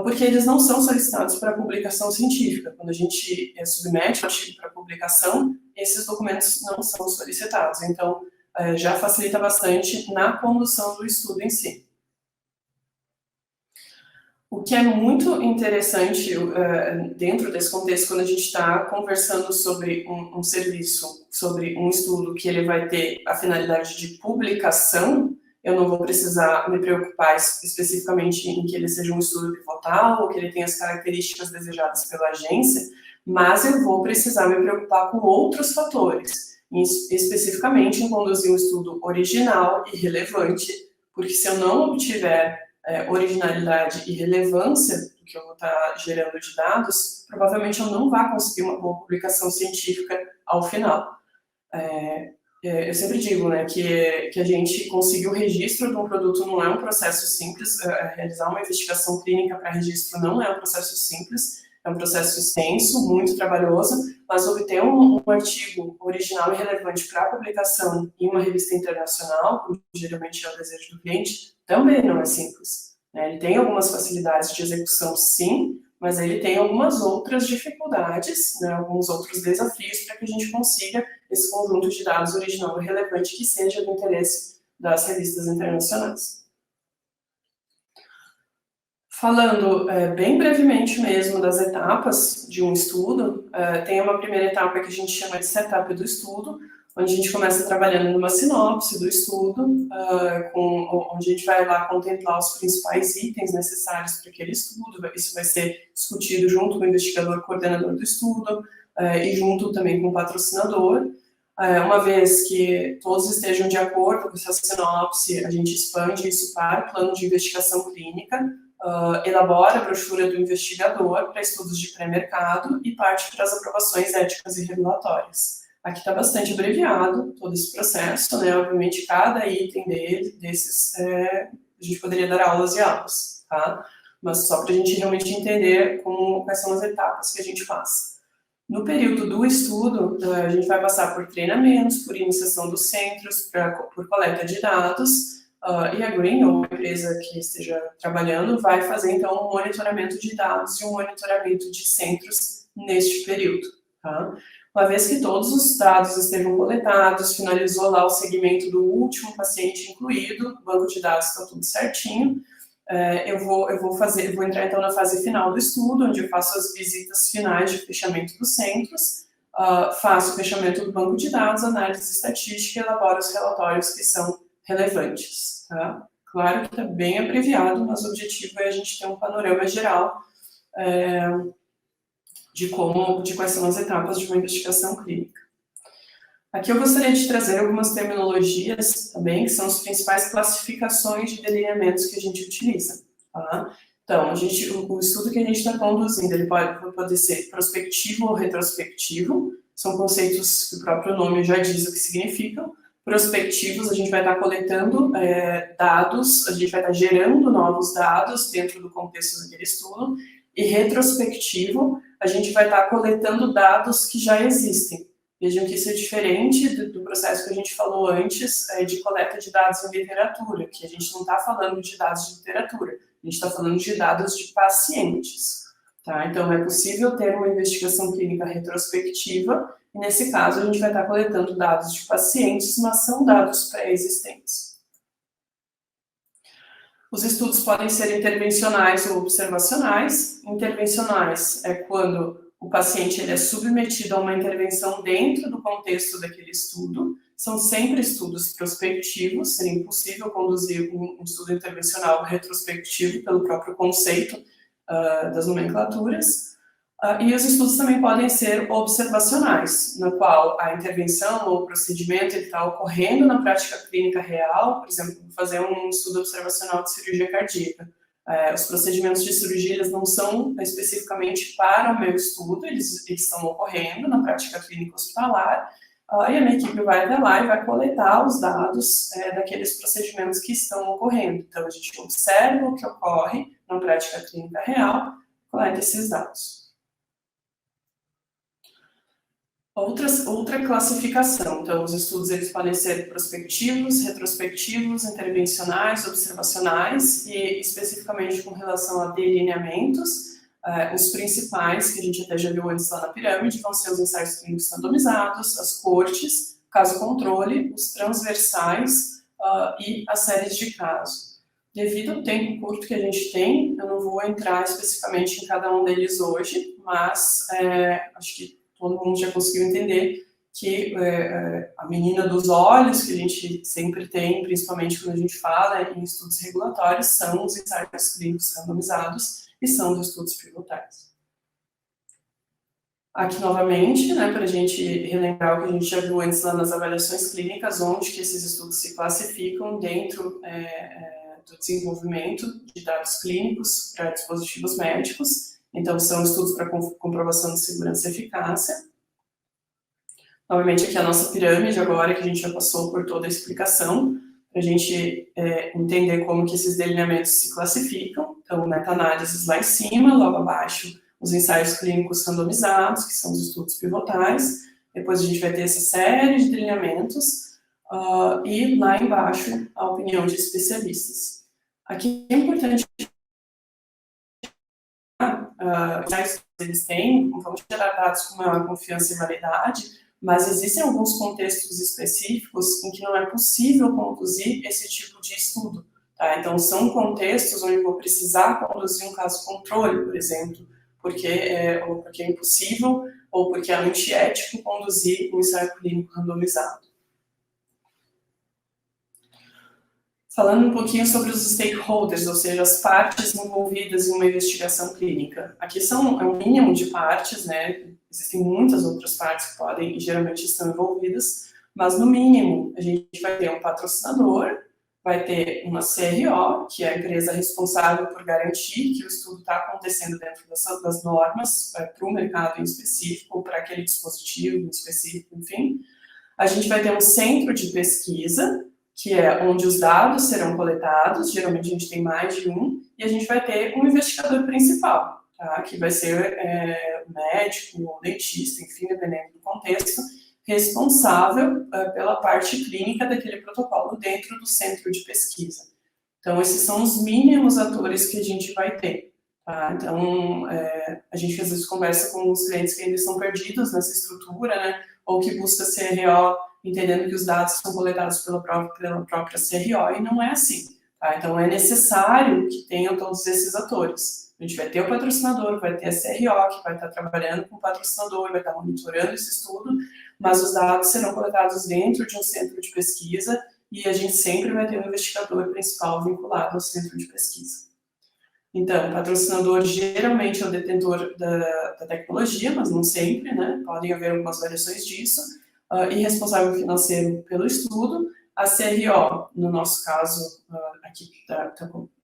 porque eles não são solicitados para publicação científica. Quando a gente submete o artigo para publicação, esses documentos não são solicitados. Então, já facilita bastante na condução do estudo em si. O que é muito interessante dentro desse contexto, quando a gente está conversando sobre um serviço, sobre um estudo que ele vai ter a finalidade de publicação, eu não vou precisar me preocupar especificamente em que ele seja um estudo pivotal ou que ele tenha as características desejadas pela agência, mas eu vou precisar me preocupar com outros fatores, especificamente em conduzir um estudo original e relevante, porque se eu não obtiver originalidade e relevância do que eu vou estar gerando de dados, provavelmente eu não vou conseguir uma boa publicação científica ao final. Eu sempre digo, né, que a gente conseguir o registro de um produto não é um processo simples, realizar uma investigação clínica para registro não é um processo simples, é um processo extenso, muito trabalhoso, mas obter um artigo original e relevante para publicação em uma revista internacional, como geralmente é o desejo do cliente, também não é simples. Ele tem algumas facilidades de execução, sim, mas ele tem algumas outras dificuldades, né, alguns outros desafios para que a gente consiga esse conjunto de dados original e relevante que seja do interesse das revistas internacionais. Falando bem brevemente mesmo das etapas de um estudo, tem uma primeira etapa que a gente chama de setup do estudo, onde a gente começa trabalhando numa sinopse do estudo, onde a gente vai lá contemplar os principais itens necessários para aquele estudo. Isso vai ser discutido junto com o investigador coordenador do estudo e junto também com o patrocinador. Uma vez que todos estejam de acordo com essa sinopse, a gente expande isso para o plano de investigação clínica, elabora a brochura do investigador para estudos de pré-mercado e parte para as aprovações éticas e regulatórias. Aqui está bastante abreviado todo esse processo, né? Obviamente, cada item desses, a gente poderia dar aulas e aulas, tá? Mas só para a gente realmente entender quais são as etapas que a gente faz. No período do estudo, a gente vai passar por treinamentos, por iniciação dos centros, por coleta de dados, e a Green, ou a empresa que esteja trabalhando, vai fazer, então, um monitoramento de dados e um monitoramento de centros neste período, tá? Uma vez que todos os dados estejam coletados, finalizou lá o segmento do último paciente incluído, o banco de dados está tudo certinho, eu vou entrar então na fase final do estudo, onde eu faço as visitas finais de fechamento dos centros, faço o fechamento do banco de dados, análise estatística e elaboro os relatórios que são relevantes, tá? Claro que está bem abreviado, mas o objetivo é a gente ter um panorama geral de quais são as etapas de uma investigação clínica. Aqui eu gostaria de trazer algumas terminologias também, que são as principais classificações de delineamentos que a gente utiliza, tá? Então, o estudo que a gente está conduzindo, ele pode ser prospectivo ou retrospectivo, são conceitos que o próprio nome já diz o que significam. Prospectivos, a gente vai estar coletando dados, a gente vai estar gerando novos dados dentro do contexto daquele estudo, e retrospectivo, a gente vai estar coletando dados que já existem. Vejam que isso é diferente do processo que a gente falou antes, de coleta de dados em literatura, que a gente não está falando de dados de literatura, a gente está falando de dados de pacientes. Tá? Então, é possível ter uma investigação clínica retrospectiva, e nesse caso a gente vai estar coletando dados de pacientes, mas são dados pré-existentes. Os estudos podem ser intervencionais ou observacionais. Intervencionais é quando o paciente ele é submetido a uma intervenção dentro do contexto daquele estudo. São sempre estudos prospectivos, seria impossível conduzir um estudo intervencional retrospectivo pelo próprio conceito das nomenclaturas. E os estudos também podem ser observacionais, na qual a intervenção ou o procedimento está ocorrendo na prática clínica real, por exemplo, fazer um estudo observacional de cirurgia cardíaca. Os procedimentos de cirurgia eles não são especificamente para o meu estudo, eles estão ocorrendo na prática clínica hospitalar, e a minha equipe vai até lá e vai coletar os dados daqueles procedimentos que estão ocorrendo. Então, a gente observa o que ocorre na prática clínica real, coleta esses dados. Outra classificação, então os estudos eles podem ser prospectivos, retrospectivos, intervencionais, observacionais e especificamente com relação a delineamentos, os principais, que a gente até já viu antes lá na pirâmide, vão ser os ensaios clínicos randomizados, as cortes, caso controle, os transversais e as séries de caso. Devido ao tempo curto que a gente tem, eu não vou entrar especificamente em cada um deles hoje, mas acho que todo mundo já conseguiu entender que a menina dos olhos, que a gente sempre tem, principalmente quando a gente fala em estudos regulatórios, são os ensaios clínicos randomizados e são os estudos pivotais. Aqui, novamente, né, para a gente relembrar o que a gente já viu antes lá nas avaliações clínicas, onde que esses estudos se classificam dentro do desenvolvimento de dados clínicos para dispositivos médicos. Então, são estudos para comprovação de segurança e eficácia. Novamente, aqui a nossa pirâmide agora, que a gente já passou por toda a explicação, para a gente entender como que esses delineamentos se classificam. Então, meta-análises lá em cima, logo abaixo, os ensaios clínicos randomizados, que são os estudos pivotais. Depois a gente vai ter essa série de delineamentos, e lá embaixo, a opinião de especialistas. Aqui é importante eles têm, vamos gerar dados com maior confiança e validade, mas existem alguns contextos específicos em que não é possível conduzir esse tipo de estudo. Tá? Então, são contextos onde eu vou precisar conduzir um caso controle, por exemplo, ou porque é impossível, ou porque é antiético conduzir um ensaio clínico randomizado. Falando um pouquinho sobre os stakeholders, ou seja, as partes envolvidas em uma investigação clínica. Aqui é um mínimo de partes, né? Existem muitas outras partes que podem e geralmente estão envolvidas, mas no mínimo a gente vai ter um patrocinador, vai ter uma CRO, que é a empresa responsável por garantir que o estudo está acontecendo dentro das normas para o mercado em específico, ou para aquele dispositivo em específico, enfim. A gente vai ter um centro de pesquisa, que é onde os dados serão coletados, geralmente a gente tem mais de um, e a gente vai ter um investigador principal, tá? Que vai ser médico ou dentista, enfim, dependendo do contexto, responsável pela parte clínica daquele protocolo dentro do centro de pesquisa. Então, esses são os mínimos atores que a gente vai ter. Tá? Então, a gente às vezes conversa com os clientes que ainda estão perdidos nessa estrutura, né? Ou que busca CRO, entendendo que os dados são coletados pela própria CRO, e não é assim. Tá? Então, é necessário que tenham todos esses atores. A gente vai ter o patrocinador, vai ter a CRO, que vai estar trabalhando com o patrocinador, vai estar monitorando esse estudo, mas os dados serão coletados dentro de um centro de pesquisa, e a gente sempre vai ter um investigador principal vinculado ao centro de pesquisa. Então, o patrocinador geralmente é o detentor da tecnologia, mas não sempre, né? Podem haver algumas variações disso, e responsável financeiro pelo estudo. A CRO, no nosso caso, aqui está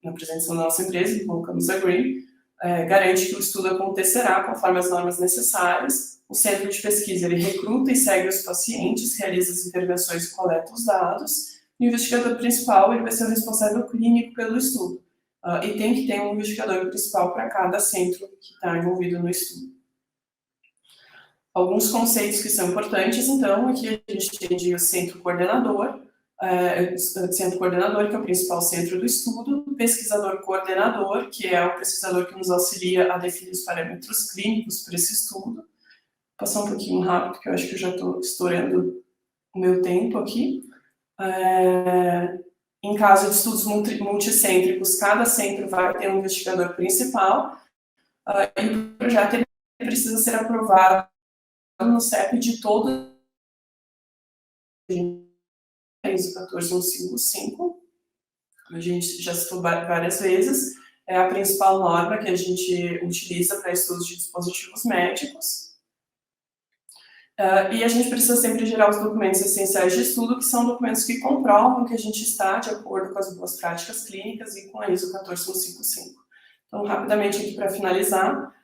na apresentação da nossa empresa, colocamos a Green, garante que o estudo acontecerá conforme as normas necessárias. O centro de pesquisa ele recruta e segue os pacientes, realiza as intervenções e coleta os dados. O investigador principal ele vai ser o responsável clínico pelo estudo. E tem que ter um investigador principal para cada centro que está envolvido no estudo. Alguns conceitos que são importantes, então, aqui a gente tem o centro coordenador, que é o principal centro do estudo, pesquisador coordenador, que é o pesquisador que nos auxilia a definir os parâmetros clínicos para esse estudo. Vou passar um pouquinho rápido, porque eu acho que eu já estou estourando o meu tempo aqui. Em caso de estudos multicêntricos, cada centro vai ter um investigador principal, e o projeto ele precisa ser aprovado no CEP de todo ISO 14155, a gente já citou várias vezes, é a principal norma que a gente utiliza para estudos de dispositivos médicos. E a gente precisa sempre gerar os documentos essenciais de estudo, que são documentos que comprovam que a gente está de acordo com as boas práticas clínicas e com a ISO 14155. Então, rapidamente aqui para finalizar,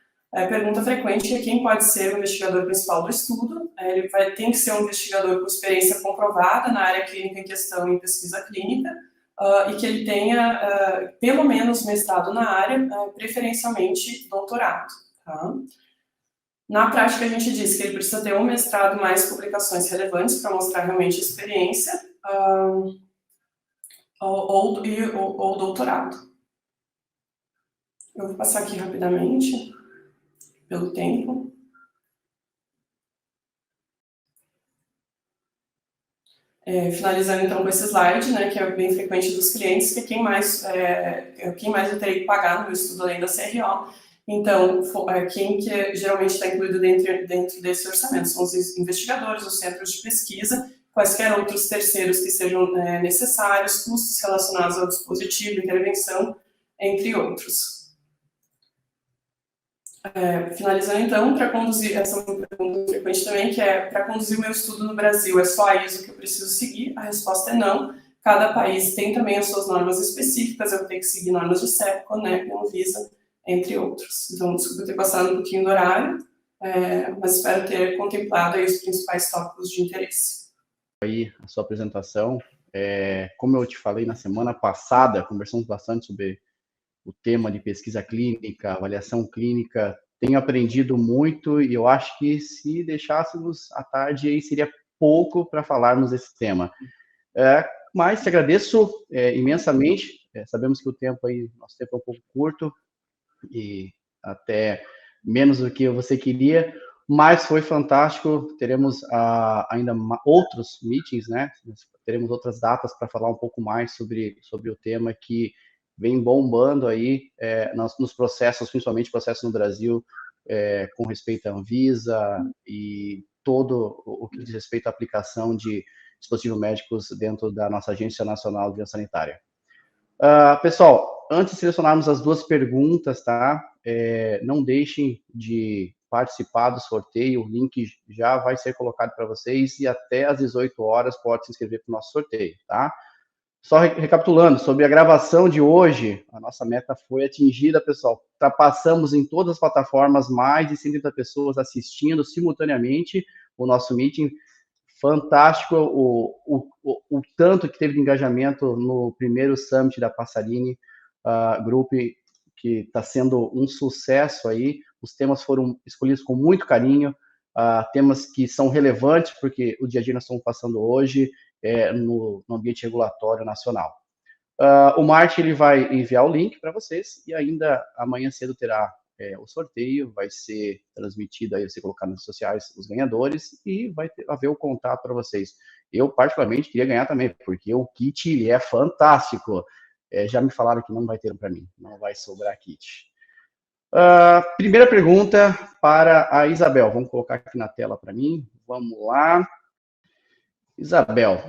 pergunta frequente é quem pode ser o investigador principal do estudo. Ele tem que ser um investigador com experiência comprovada na área clínica em questão em pesquisa clínica, e que ele tenha pelo menos mestrado na área, preferencialmente doutorado. Tá? Na prática, a gente diz que ele precisa ter um mestrado mais publicações relevantes para mostrar realmente experiência, ou doutorado. Eu vou passar aqui rapidamente, pelo tempo. Finalizando, então, com esse slide, né, que é bem frequente dos clientes, que é quem mais eu teria que pagar no meu estudo além da CRO. Então, quem que geralmente está incluído dentro desse orçamento são os investigadores, os centros de pesquisa, quaisquer outros terceiros que sejam necessários, custos relacionados ao dispositivo, intervenção, entre outros. Finalizando, então, para conduzir, essa pergunta frequente também, que é, para conduzir o meu estudo no Brasil, é só a ISO que eu preciso seguir? A resposta é não. Cada país tem também as suas normas específicas, eu tenho que seguir normas de CEP, CONEP, Anvisa, entre outros. Então, desculpa ter passado um pouquinho do horário, mas espero ter contemplado aí os principais tópicos de interesse. Aí, a sua apresentação, como eu te falei na semana passada, conversamos bastante sobre o tema de pesquisa clínica, avaliação clínica, tenho aprendido muito e eu acho que se deixássemos à tarde aí seria pouco para falarmos desse tema. Mas te agradeço imensamente, sabemos que o tempo aí, nosso tempo é um pouco curto e até menos do que você queria, mas foi fantástico. Teremos ainda outros meetings, né? Teremos outras datas para falar um pouco mais sobre o tema que vem bombando aí nos processos, principalmente processos no Brasil, com respeito à Anvisa e todo o que diz respeito à aplicação de dispositivos médicos dentro da nossa Agência Nacional de Vigilância Sanitária. Pessoal, antes de selecionarmos as duas perguntas, tá? Não deixem de participar do sorteio, o link já vai ser colocado para vocês e até às 18 horas pode se inscrever para o nosso sorteio, tá? Só recapitulando, sobre a gravação de hoje, a nossa meta foi atingida, pessoal. Ultrapassamos em todas as plataformas mais de 130 pessoas assistindo simultaneamente o nosso meeting. Fantástico o tanto que teve de engajamento no primeiro Summit da Passarini Group, que está sendo um sucesso aí. Os temas foram escolhidos com muito carinho, temas que são relevantes, porque o dia a dia nós estamos passando hoje no ambiente regulatório nacional. O Martin ele vai enviar o link para vocês e ainda amanhã cedo terá o sorteio, vai ser transmitido aí, você colocar nas redes sociais os ganhadores e vai haver o contato para vocês. Eu, particularmente, queria ganhar também, porque o kit ele é fantástico. Já me falaram que não vai ter para mim, não vai sobrar kit. Primeira pergunta para a Isabel. Vamos colocar aqui na tela para mim. Vamos lá. Isabel,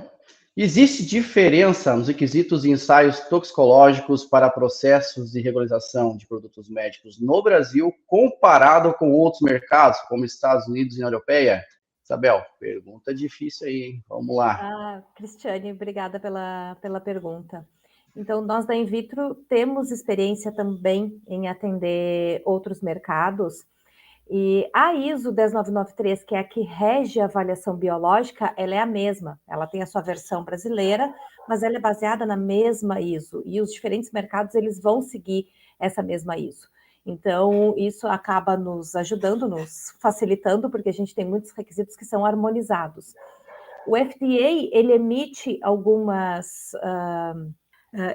existe diferença nos requisitos e ensaios toxicológicos para processos de regularização de produtos médicos no Brasil comparado com outros mercados, como Estados Unidos e União Europeia? Isabel, pergunta difícil aí, hein? Vamos lá. Cristiane, obrigada pela pergunta. Então, nós da In-Vitro temos experiência também em atender outros mercados, e a ISO 10993, que é a que rege a avaliação biológica, ela é a mesma. Ela tem a sua versão brasileira, mas ela é baseada na mesma ISO. E os diferentes mercados, eles vão seguir essa mesma ISO. Então, isso acaba nos ajudando, nos facilitando, porque a gente tem muitos requisitos que são harmonizados. O FDA, ele emite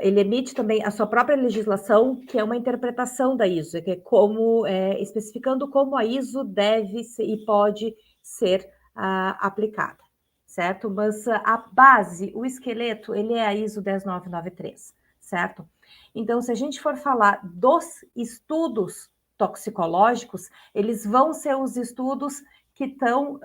ele emite também a sua própria legislação, que é uma interpretação da ISO, que é especificando como a ISO deve ser, e pode ser aplicada, certo? Mas a base, o esqueleto, ele é a ISO 10993, certo? Então, se a gente for falar dos estudos toxicológicos, eles vão ser os estudos que estão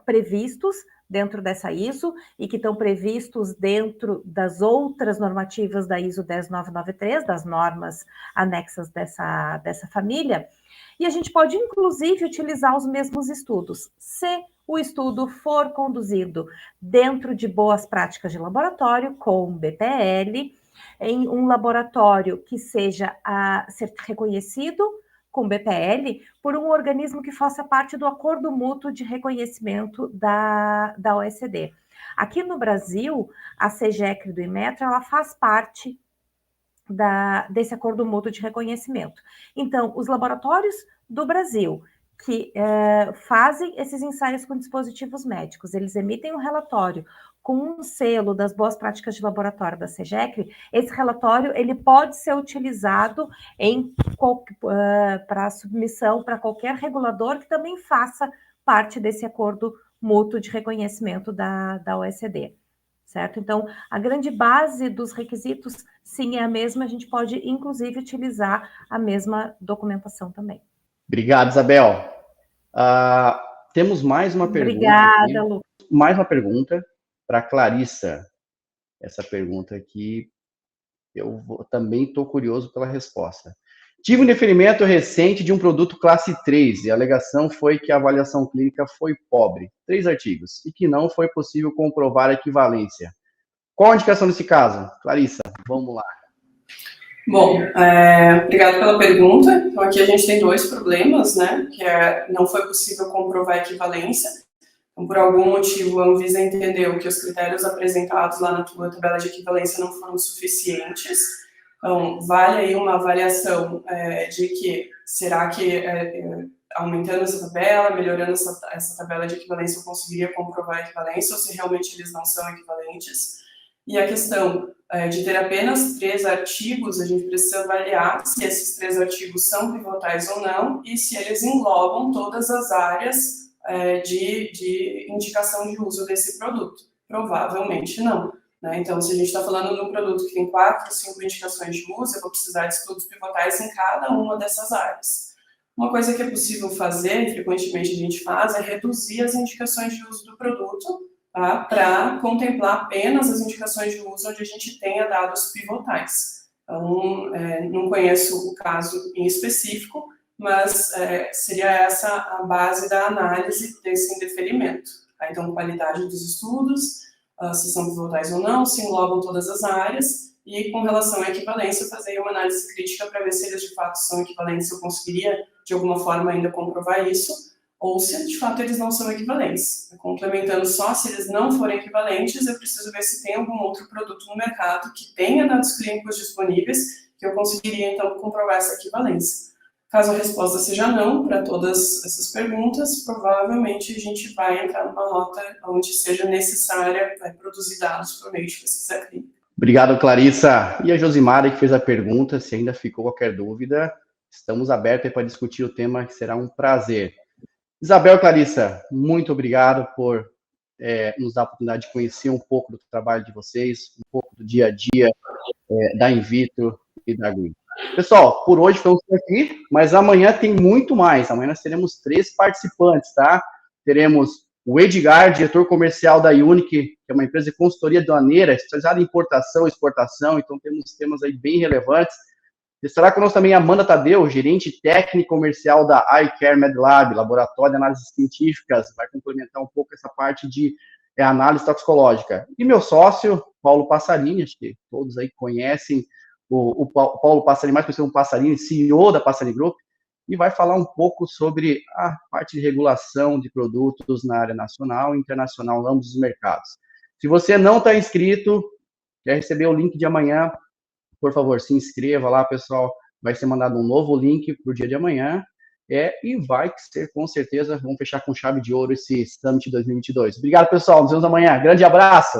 previstos dentro dessa ISO e que estão previstos dentro das outras normativas da ISO 10993, das normas anexas dessa família, e a gente pode, inclusive, utilizar os mesmos estudos, se o estudo for conduzido dentro de boas práticas de laboratório, com BPL, em um laboratório que seja ser reconhecido com BPL, por um organismo que faça parte do acordo mútuo de reconhecimento da OECD. Aqui no Brasil, a CEGECR do Inmetro, ela faz parte desse acordo mútuo de reconhecimento. Então, os laboratórios do Brasil que fazem esses ensaios com dispositivos médicos, eles emitem um relatório com um selo das boas práticas de laboratório da CEGECR. Esse relatório ele pode ser utilizado para submissão para qualquer regulador que também faça parte desse acordo mútuo de reconhecimento da OECD, certo? Então, a grande base dos requisitos, sim, é a mesma, a gente pode, inclusive, utilizar a mesma documentação também. Obrigado, Isabel. Temos mais uma pergunta. Obrigada, Lu. Mais uma pergunta para a Clarissa. Essa pergunta aqui, também estou curioso pela resposta. Tive um deferimento recente de um produto classe 3 e a alegação foi que a avaliação clínica foi pobre, 3 artigos, e que não foi possível comprovar a equivalência. Qual a indicação nesse caso? Clarissa, vamos lá. Bom, obrigado pela pergunta. Então, aqui a gente tem dois problemas, né? Que não foi possível comprovar a equivalência. Então, por algum motivo, a Anvisa entendeu que os critérios apresentados lá na tua tabela de equivalência não foram suficientes. Então, vale aí uma avaliação de que, será que aumentando essa tabela, melhorando essa tabela de equivalência, eu conseguiria comprovar a equivalência, ou se realmente eles não são equivalentes. E a questão de ter apenas 3 artigos, a gente precisa avaliar se esses 3 artigos são pivotais ou não e se eles englobam todas as áreas de indicação de uso desse produto. Provavelmente não. Né? Então, se a gente está falando de um produto que tem 4, 5 indicações de uso, eu vou precisar de estudos pivotais em cada uma dessas áreas. Uma coisa que é possível fazer, e frequentemente a gente faz, é reduzir as indicações de uso do produto, tá? Para contemplar apenas as indicações de uso onde a gente tenha dados pivotais. Então, não conheço o caso em específico, mas seria essa a base da análise desse indeferimento. Tá? Então, qualidade dos estudos, se são pivotais ou não, se englobam todas as áreas, e com relação à equivalência, fazer uma análise crítica para ver se eles de fato são equivalentes, se eu conseguiria, de alguma forma, ainda comprovar isso, ou se de fato eles não são equivalentes. Complementando só, se eles não forem equivalentes, eu preciso ver se tem algum outro produto no mercado que tenha dados clínicos disponíveis, que eu conseguiria, então, comprovar essa equivalência. Caso a resposta seja não para todas essas perguntas, provavelmente a gente vai entrar numa rota onde seja necessária produzir dados por meio de pesquisa clínica. Obrigado, Clarissa. E a Josimara, que fez a pergunta, se ainda ficou qualquer dúvida, estamos abertos para discutir o tema, que será um prazer. Isabel, Clarissa, muito obrigado por nos dar a oportunidade de conhecer um pouco do trabalho de vocês, um pouco do dia a dia da Invitro e da Green. Pessoal, por hoje ficamos aqui, mas amanhã tem muito mais. Amanhã nós teremos 3 participantes, tá? Teremos o Edgar, diretor comercial da Unic, que é uma empresa de consultoria aduaneira, especializada em importação e exportação, então temos temas aí bem relevantes. Estará conosco também a Amanda Tadeu, gerente técnico comercial da iCare MedLab, laboratório de análises científicas, vai complementar um pouco essa parte de análise toxicológica. E meu sócio, Paulo Passarini, acho que todos aí conhecem o Paulo Passarini, mais conhecido como Passarini, CEO da Passarini Group, e vai falar um pouco sobre a parte de regulação de produtos na área nacional e internacional, ambos os mercados. Se você não está inscrito, quer receber o link de amanhã, por favor, se inscreva lá, pessoal. Vai ser mandado um novo link para o dia de amanhã. E vai ser, com certeza, vamos fechar com chave de ouro esse Summit 2022. Obrigado, pessoal. Nos vemos amanhã. Grande abraço.